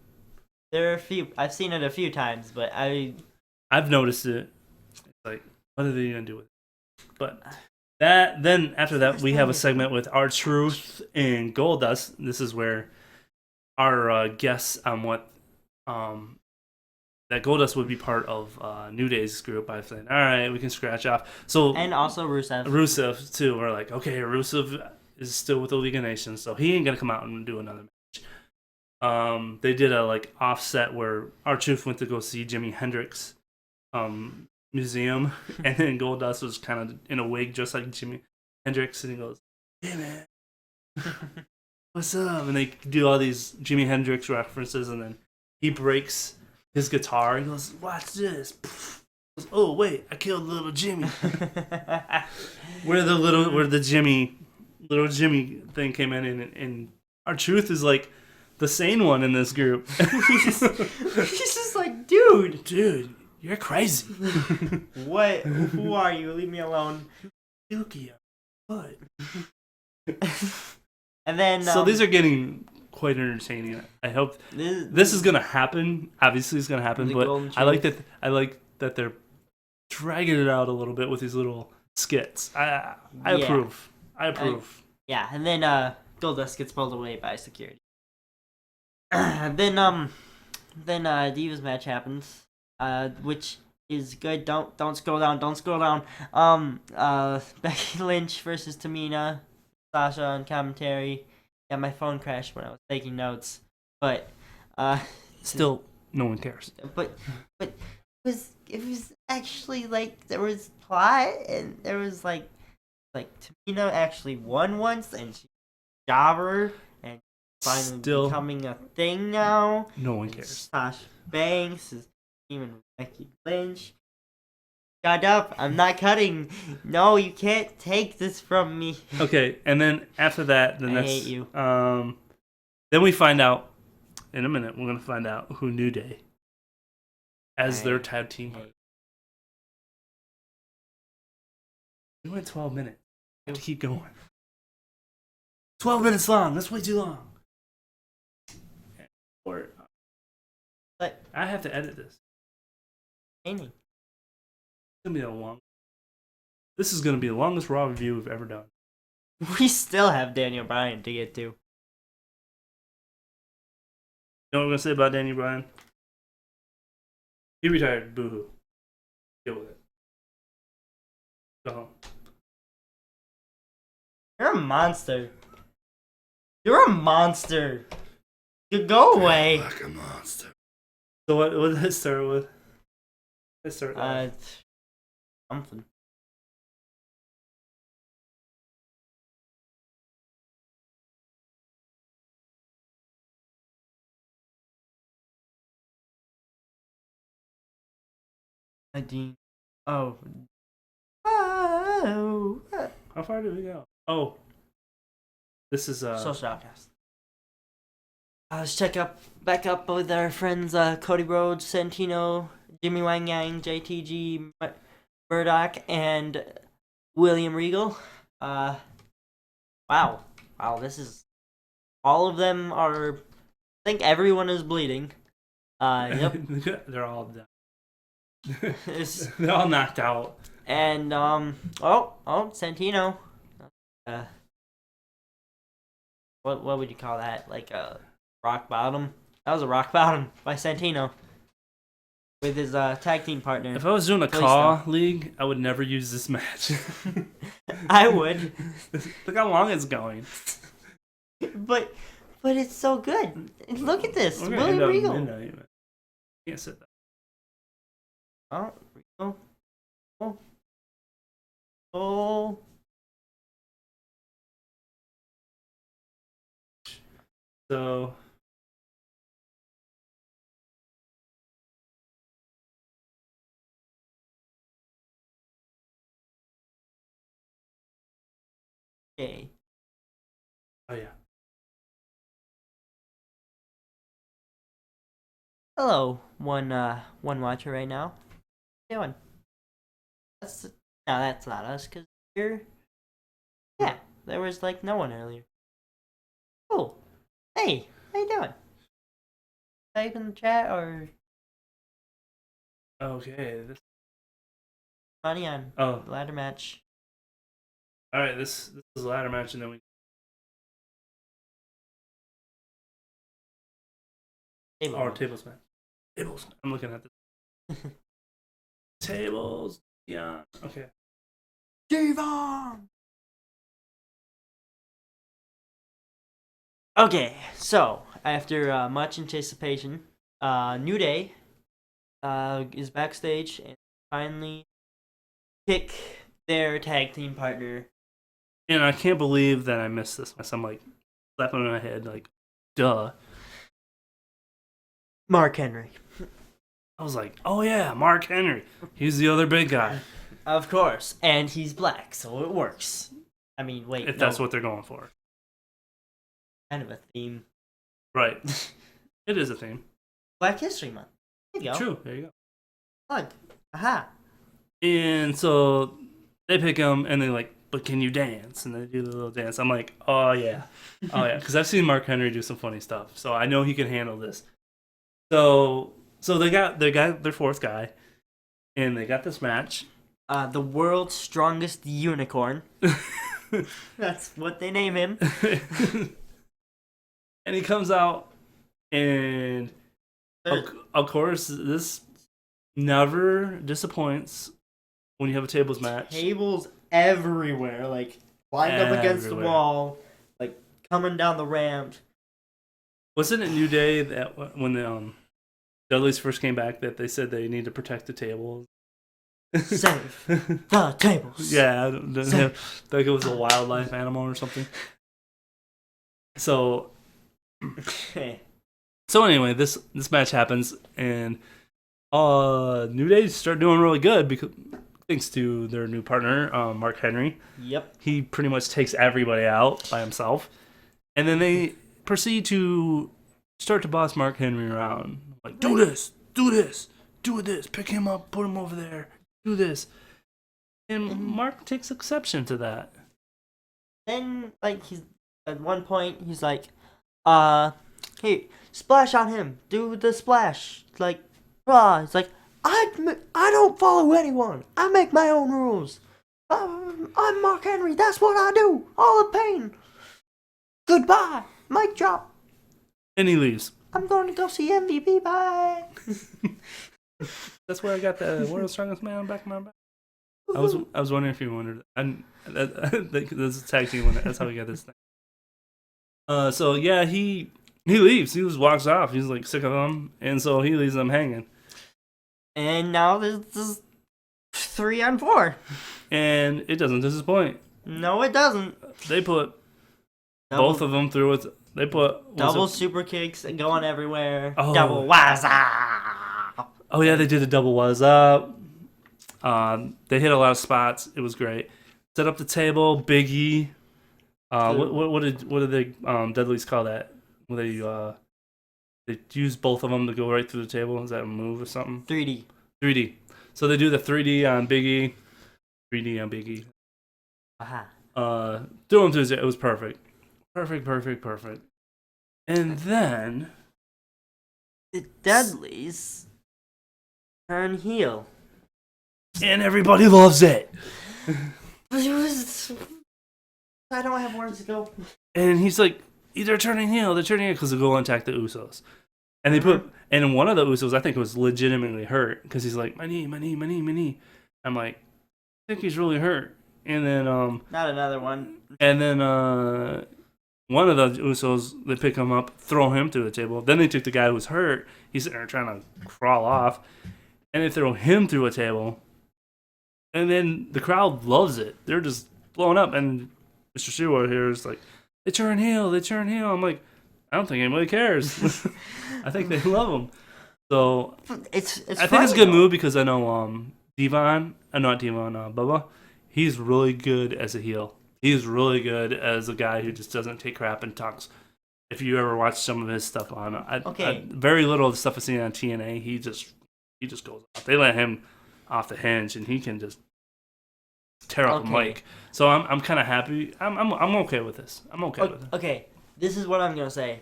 S2: There are a few. I've seen it a few times, but
S1: I've noticed it. It's like, what are they gonna do with it? But Then after that, we have a segment with R-Truth and Goldust. This is where our guess on what that Goldust would be part of New Day's group. I think, all right, we can scratch off. So
S2: And also Rusev.
S1: Rusev too. We're like, okay, Rusev is still with the League of Nations, so he ain't gonna come out and do another match. They did a like offset where R-Truth went to go see Jimi Hendrix museum, and then Goldust was kind of in a wig just like Jimi Hendrix, and he goes, "Hey man, what's up?" And they do all these Jimi Hendrix references, and then he breaks his guitar. He goes, "Watch this." He goes, "Oh wait, I killed little Jimmy." where the little Jimmy thing came in, and R-Truth is like the sane one in this group.
S2: He's just like, dude,
S1: you're crazy.
S2: what? Who are you? Leave me alone.
S1: Yuki, what?
S2: And then
S1: So these are getting quite entertaining. I hope this is gonna happen. Obviously, it's gonna happen,
S2: The
S1: but
S2: Golden
S1: I like that they're dragging it out a little bit with these little skits. I approve. I approve.
S2: Yeah, and then Goldust gets pulled away by security. then Divas match happens, which is good. Don't scroll down. Don't scroll down. Becky Lynch versus Tamina, Sasha on commentary. Yeah, my phone crashed when I was taking notes, but
S1: Still, no one cares.
S2: but it was actually like there was plot and there was like Tamina actually won once and she jobber and finally
S1: Still,
S2: becoming a thing now.
S1: no one
S2: And
S1: cares.
S2: Sasha Banks is even Becky Lynch. Shut up! I'm not cutting. No, you can't take this from me.
S1: Okay, and then after that, the
S2: I
S1: next,
S2: hate you.
S1: then we find out in a minute. We're gonna find out who New Day as their tag team. We went 12 minutes. We have to keep going. 12 minutes long. That's way too long. Or
S2: But
S1: I have to edit this.
S2: Amy,
S1: It's gonna be a long. This is gonna be the longest Raw review we've ever done.
S2: we still have Daniel Bryan to get to.
S1: You know what I'm gonna say about Daniel Bryan? He retired. Boo-hoo. Deal with it. Go home.
S2: You're a monster. You're a monster. You go away.
S4: Like a monster.
S1: So what did I start with? I start.
S2: Something. Dean. Oh. Oh.
S1: How far did we go? Oh, this is
S2: Social Outcast. Let's back up with our friends Cody Rhodes, Santino, Jimmy Wang Yang, JTG, Murdoch, and William Regal. Wow, this is all of them are. I think everyone is bleeding. Yep.
S1: They're all done.
S2: It's-
S1: They're all knocked out.
S2: And Santino. What would you call that? Like a rock bottom? That was a rock bottom by Santino with his tag team partner.
S1: If I was doing a
S2: Kalisto.
S1: Caw league, I would never use this match.
S2: I would,
S1: Look how long it's going.
S2: but it's so good. Look at this,
S1: We're gonna end
S2: William
S1: up
S2: Regal.
S1: midnight, man. Can't sit there.
S2: Oh, Regal. Oh.
S1: So
S2: Okay.
S1: oh yeah.
S2: Hello, one watcher right now. How you doing? That's not us, cause you're. Yeah, there was like no one earlier. Cool. Hey, how you doing? Type in the chat or
S1: Okay.
S2: money on
S1: Oh,
S2: ladder match.
S1: All right, this is a ladder match, and then we or tables match. Tables. I'm looking at this. Tables. Yeah. Okay.
S2: Devon! Okay, so after much anticipation, New Day is backstage and finally pick their tag team partner.
S1: And I can't believe that I missed this. I'm like slapping my head, like, duh.
S2: Mark Henry.
S1: I was like, oh yeah, Mark Henry. He's the other big guy.
S2: Of course, and he's black, so it works. I mean, wait,
S1: If that's what they're going for.
S2: kind of a theme.
S1: Right. It is a theme.
S2: Black History Month. There you go.
S1: True. There you go.
S2: Plug. Aha.
S1: And so they pick him, and they're like, but can you dance? And they do the little dance. I'm like, oh yeah. Oh yeah. Because I've seen Mark Henry do some funny stuff. So I know he can handle this. So they got their fourth guy, and they got this match.
S2: The world's strongest unicorn. That's what they name him.
S1: And he comes out, and of course, this never disappoints when you have a tables match.
S2: Tables everywhere, like lined up against the
S1: Everywhere.
S2: wall, like coming down the ramp.
S1: Wasn't it New Day that when the Dudleys first came back that they said they need to protect the tables?
S2: Save the tables.
S1: Yeah, I don't know. Like it was a wildlife animal or something. So anyway, this match happens, and New Day start doing really good because thanks to their new partner, Mark Henry.
S2: Yep.
S1: He pretty much takes everybody out by himself, and then they proceed to start to boss Mark Henry around. Like, do this, do this, do this, pick him up, put him over there, do this. And Mark takes exception to that.
S2: Then, like, he's at one point, he's like, hey, splash on him. Do the splash. Like, it's like, I don't follow anyone. I make my own rules. I'm Mark Henry. That's what I do. All the pain. Goodbye. Mic drop.
S1: And he leaves.
S2: I'm going to go see MVP. Bye.
S1: That's where I got the World's Strongest Man back in my back. I was wondering if you wondered. And that's a tag team one. That's how we got this thing. So yeah, he leaves. He just walks off. He's like sick of them, and so he leaves them hanging.
S2: And now this is 3 on 4.
S1: And it doesn't disappoint.
S2: No, it doesn't.
S1: They put both of them through it. They put
S2: Double super kicks going everywhere.
S1: Oh.
S2: Double waza.
S1: Oh yeah, they did a double was up. They hit a lot of spots. It was great. Set up the table. Biggie. What did they Dudleys call that? When they use both of them to go right through the table. Is that a move or something?
S2: 3D.
S1: 3D. So they do the 3D on Biggie. 3D on Biggie.
S2: Aha.
S1: Threw him through it was perfect. Perfect. And then
S2: The Dudleys turn heel.
S1: and everybody loves it.
S2: I don't have words to go.
S1: And he's like, they're turning heel because they go and attack the Usos. And they put, and one of the Usos, I think, was legitimately hurt because he's like, my knee. I'm like, I think he's really hurt. And then,
S2: Not another one.
S1: and then, one of the Usos, they pick him up, throw him through the table. Then they took the guy who was hurt. He's sitting there trying to crawl off. And they throw him through a table. And then the crowd loves it. They're just blowing up. And Mr. Stewart here is like, they turn heel. I'm like, I don't think anybody cares. I think they love him. So
S2: It's
S1: I think it's a good move because I know Bubba, he's really good as a heel. He's really good as a guy who just doesn't take crap and talks. If you ever watch some of his stuff on, very little of the stuff I've seen on TNA, he just goes off. They let him off the hinge, and he can just tear up a mic. So I'm kind of happy. I'm okay with this. I'm okay with it.
S2: Okay, this is what I'm gonna say.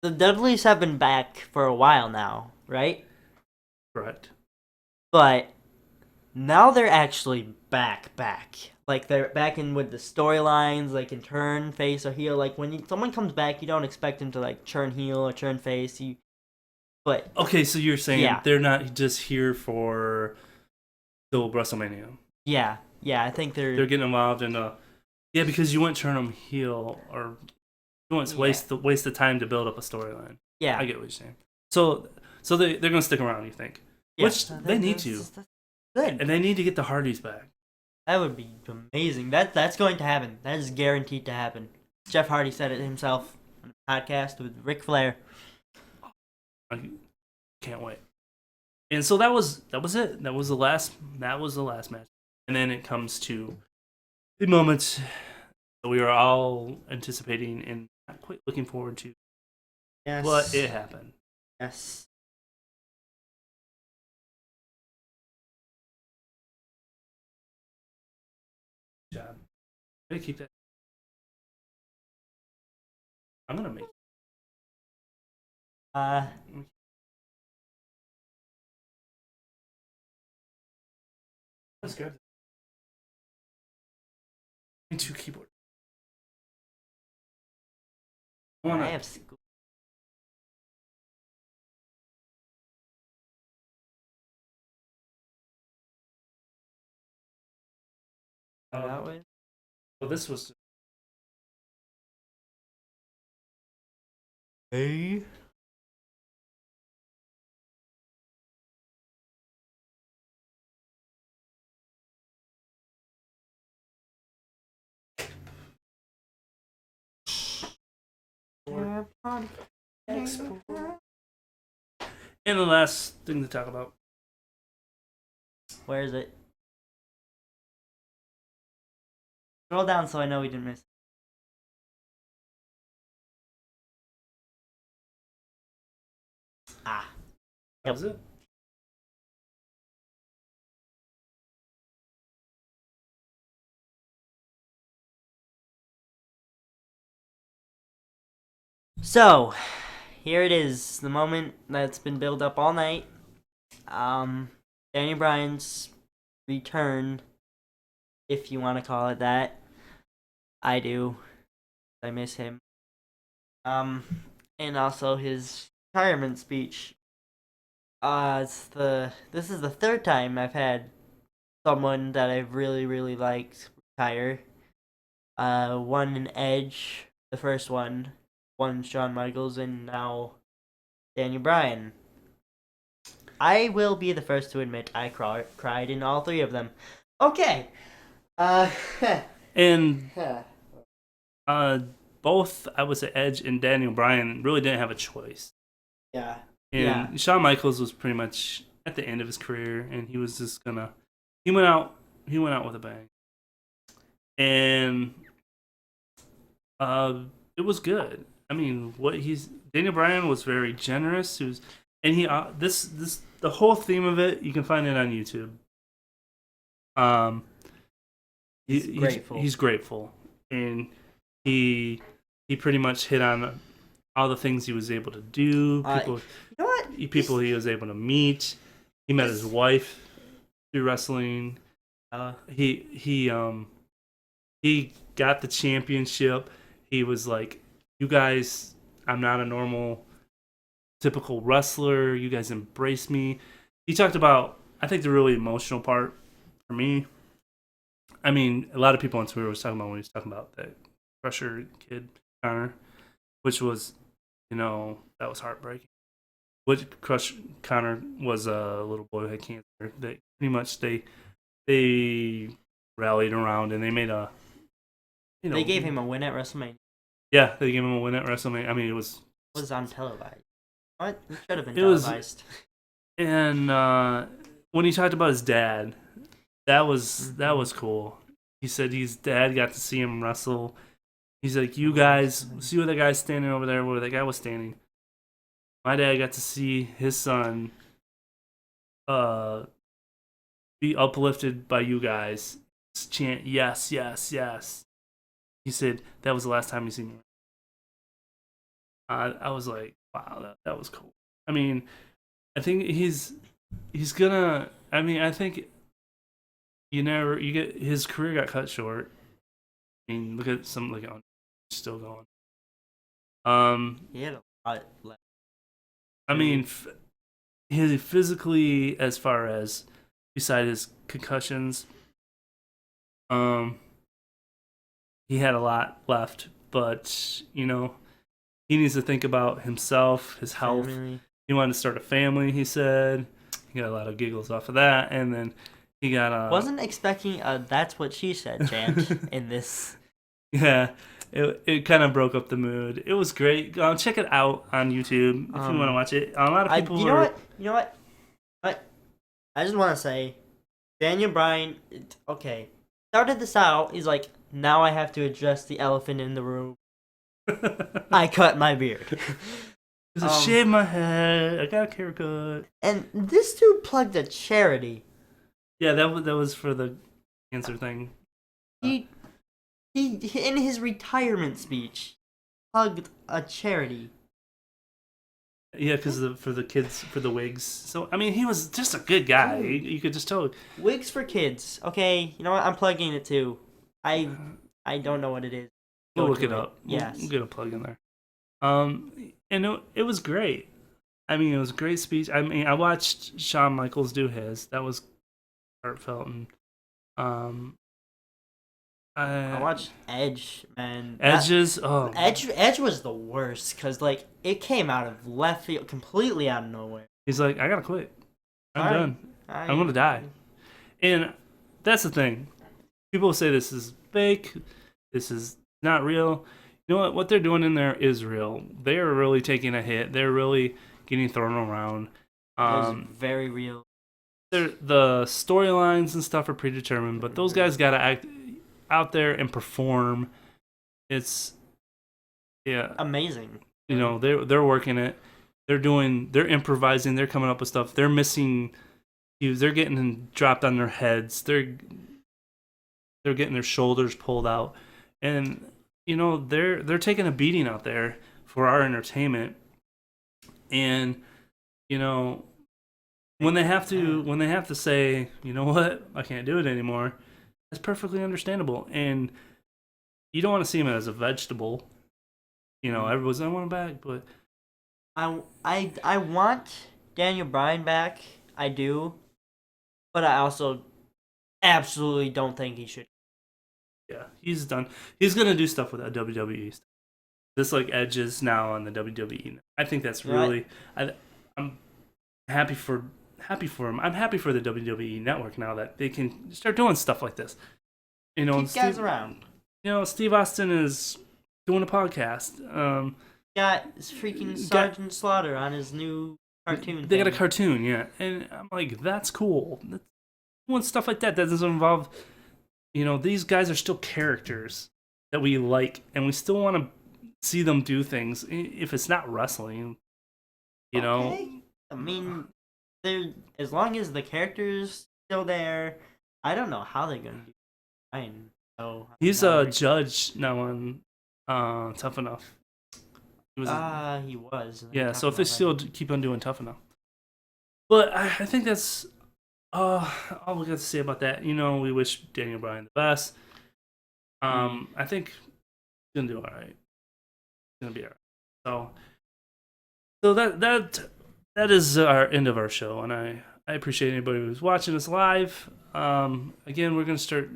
S2: The Dudleys have been back for a while now, right?
S1: Correct.
S2: But now they're actually back. like they're back in with the storylines, like in turn face or heel. Like when someone comes back, you don't expect him to like turn heel or turn face. But
S1: Okay, so you're saying
S2: Yeah.
S1: they're not just here for the WrestleMania.
S2: yeah, I think
S1: They're getting involved in yeah, because you wouldn't turn them heel, or you wouldn't waste the time to build up a storyline.
S2: yeah,
S1: I get what you're saying. So they're gonna stick around, you think?
S2: yeah.
S1: Which they need to,
S2: That's good.
S1: and they need to get the Hardys back.
S2: That would be amazing. That's going to happen. That is guaranteed to happen. Jeff Hardy said it himself on a podcast with Ric Flair.
S1: I can't wait. And so that was it. That was the last match. And then it comes to the moment that we were all anticipating and not quite looking forward to.
S2: Yes.
S1: But it happened.
S2: Yes.
S1: Good job. I'm gonna keep that. I'm gonna make. Let's grab two keyboard.
S2: I have school. That way.
S1: Well, this was.
S2: Hey.
S1: And the last thing to talk about.
S2: Where is it? Scroll down so I know we didn't miss. Ah.
S1: That was it.
S2: So, here it is, the moment that's been built up all night. Daniel Bryan's return, if you want to call it that. I do. I miss him. And also his retirement speech. This is the third time I've had someone that I've really, really liked retire. One in Edge, the first one Shawn Michaels, and now Daniel Bryan. I will be the first to admit I cried in all three of them. Okay.
S1: And both, I would say, Edge and Daniel Bryan really didn't have a choice.
S2: Yeah.
S1: And Shawn Michaels was pretty much at the end of his career, and he was just gonna. He went out with a bang, and it was good. I mean, Daniel Bryan was very generous. He was, and he the whole theme of it, you can find it on YouTube.
S2: He's grateful.
S1: He's grateful, and he pretty much hit on all the things he was able to do. People,
S2: you know what?
S1: People he was able to meet. He met his wife through wrestling. He got the championship. He was like, "You guys, I'm not a normal, typical wrestler. You guys embrace me." He talked about, I think, the really emotional part for me. I mean, a lot of people on Twitter was talking about when he was talking about that Crusher kid, Connor, which was, that was heartbreaking. Connor was a little boy who had cancer. They pretty much they rallied around and they made a.
S2: They gave him a win at WrestleMania.
S1: Yeah, they gave him a win at WrestleMania. I mean, it was
S2: on televised. What? It should have been televised.
S1: And when he talked about his dad, that was cool. He said his dad got to see him wrestle. He's like, "You guys see where that guy's standing over there? Where that guy was standing? My dad got to see his son be uplifted by you guys. Chant yes, yes, yes." He said that was the last time he seen me. I was like, wow, that was cool. I mean, I think he's gonna. I mean, I think you get his career got cut short. I mean, look at some like still going.
S2: He had a lot left.
S1: I mean, his physically, as far as beside his concussions, he had a lot left, but he needs to think about himself, his health.
S2: Family.
S1: He wanted to start a family. He said he got a lot of giggles off of that, and then he got a
S2: Wasn't expecting a "That's what she said" chant in this.
S1: yeah. It kind of broke up the mood. It was great. Check it out on YouTube if you want to watch it. A lot of people.
S2: You know what? I just want to say, Daniel Bryan. Okay, started this out. He's like, now I have to address the elephant in the room. I cut my beard.
S1: Just shave my head. I got a haircut.
S2: And this dude plugged a charity.
S1: Yeah, that was for the cancer thing.
S2: He in his retirement speech plugged a charity.
S1: Yeah, because for the kids, for the wigs. So I mean, he was just a good guy. You could just tell.
S2: Wigs for kids. Okay, you know what? I'm plugging it too. I don't know what it is.
S1: We'll
S2: Go
S1: look
S2: to
S1: it up.
S2: Yes.
S1: We'll get a plug in there. And it was great. I mean, it was a great speech. I mean, I watched Shawn Michaels do his. That was heartfelt. And
S2: I watched Edge, man.
S1: Edges.
S2: Edge was the worst because like it came out of left field, completely out of nowhere.
S1: He's like, I gotta quit. I'm done. I'm gonna die. And that's the thing. People say this is fake. This is not real. You know what? What they're doing in there is real. They are really taking a hit. They're really getting thrown around.
S2: It was very real.
S1: The storylines and stuff are predetermined, but those guys gotta act out there and perform. It's
S2: amazing.
S1: You know, they're working it. They're improvising. They're coming up with stuff. They're missing cues. They're getting dropped on their heads. They're getting their shoulders pulled out, and they're taking a beating out there for our entertainment. And when they have to say, you know what, I can't do it anymore, that's perfectly understandable. And you don't want to see him as a vegetable. Everyone's, I want him back, but
S2: I want Daniel Bryan back. I do, but I also absolutely don't think he should.
S1: Yeah, he's done. He's gonna do stuff with that WWE stuff. Just like Edge is now on the WWE. I think that's really. I'm happy for him. I'm happy for the WWE network now that they can start doing stuff like this.
S2: Keep guys around.
S1: Steve Austin is doing a podcast.
S2: Got freaking Sergeant Slaughter on his new cartoon.
S1: They got a cartoon, yeah, and I'm like, that's cool. Doing stuff like that doesn't involve. These guys are still characters that we like, and we still want to see them do things. If it's not wrestling,
S2: Okay. I mean, as long as the character's still there, I don't know how they're gonna do. Fine. So
S1: he's a judge now on Tough Enough.
S2: He was.
S1: Yeah. So if they still keep on doing Tough Enough, but I think that's. All we got to say about that. We wish Daniel Bryan the best. I think he's gonna do all right. He's gonna be all right. So that is our end of our show, and I appreciate anybody who's watching us live. Again, we're gonna start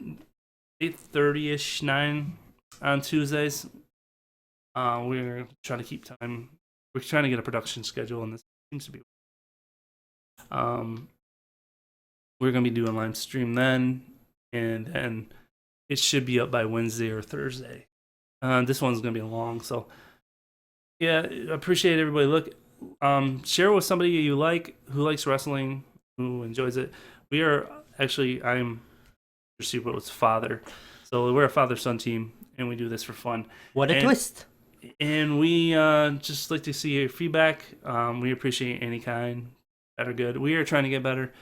S1: 8:30ish, 9 on Tuesdays. We're trying to keep time. We're trying to get a production schedule, and this seems to be. We're going to be doing live stream then, and then it should be up by Wednesday or Thursday. This one's going to be long, so yeah, appreciate everybody. Look, share with somebody you like, who likes wrestling, who enjoys it. I'm Super's father, so we're a father-son team, and we do this for fun.
S2: What a twist!
S1: And we just like to see your feedback. We appreciate any kind, bad or good. We are trying to get better.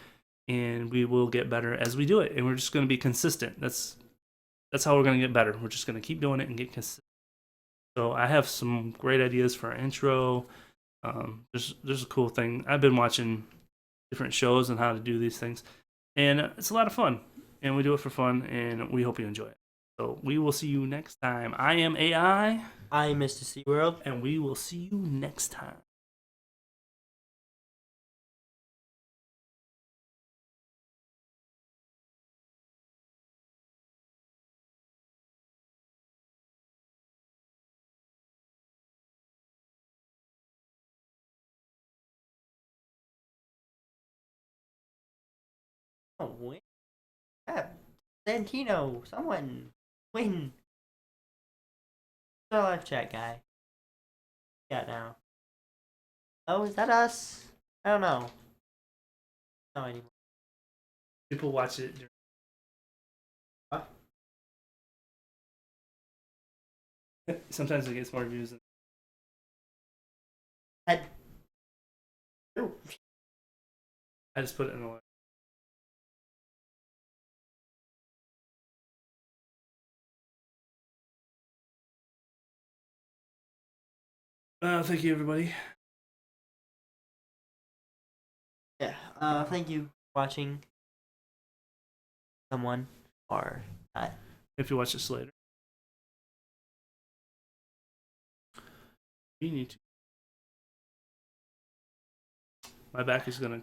S1: And we will get better as we do it. And we're just going to be consistent. That's how we're going to get better. We're just going to keep doing it and get consistent. So I have some great ideas for our intro. There's a cool thing. I've been watching different shows on how to do these things. And it's a lot of fun. and we do it for fun, and we hope you enjoy it. So we will see you next time. I am AI,
S2: I'm Mr. SeaWorld.
S1: and we will see you next time.
S2: Oh, win. Santino, someone win. The live chat guy. Yeah, now. Oh, is that us? I don't know. No anymore.
S1: People watch it.
S2: Huh?
S1: Sometimes it gets more views.
S2: Head. Ooh.
S1: I just put it in the. Thank you, everybody.
S2: Yeah. Thank you for watching. Someone or not.
S1: If you watch this later, you need to. My back is gonna.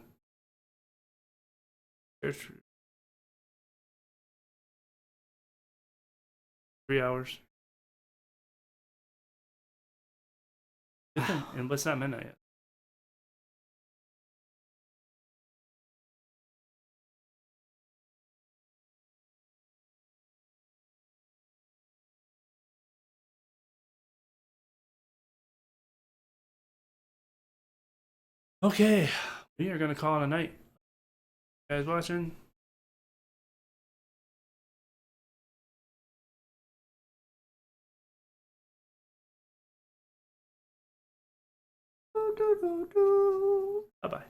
S1: 3 hours. And it's not midnight yet. Okay, we are gonna call it a night. You guys watching? Bye bye.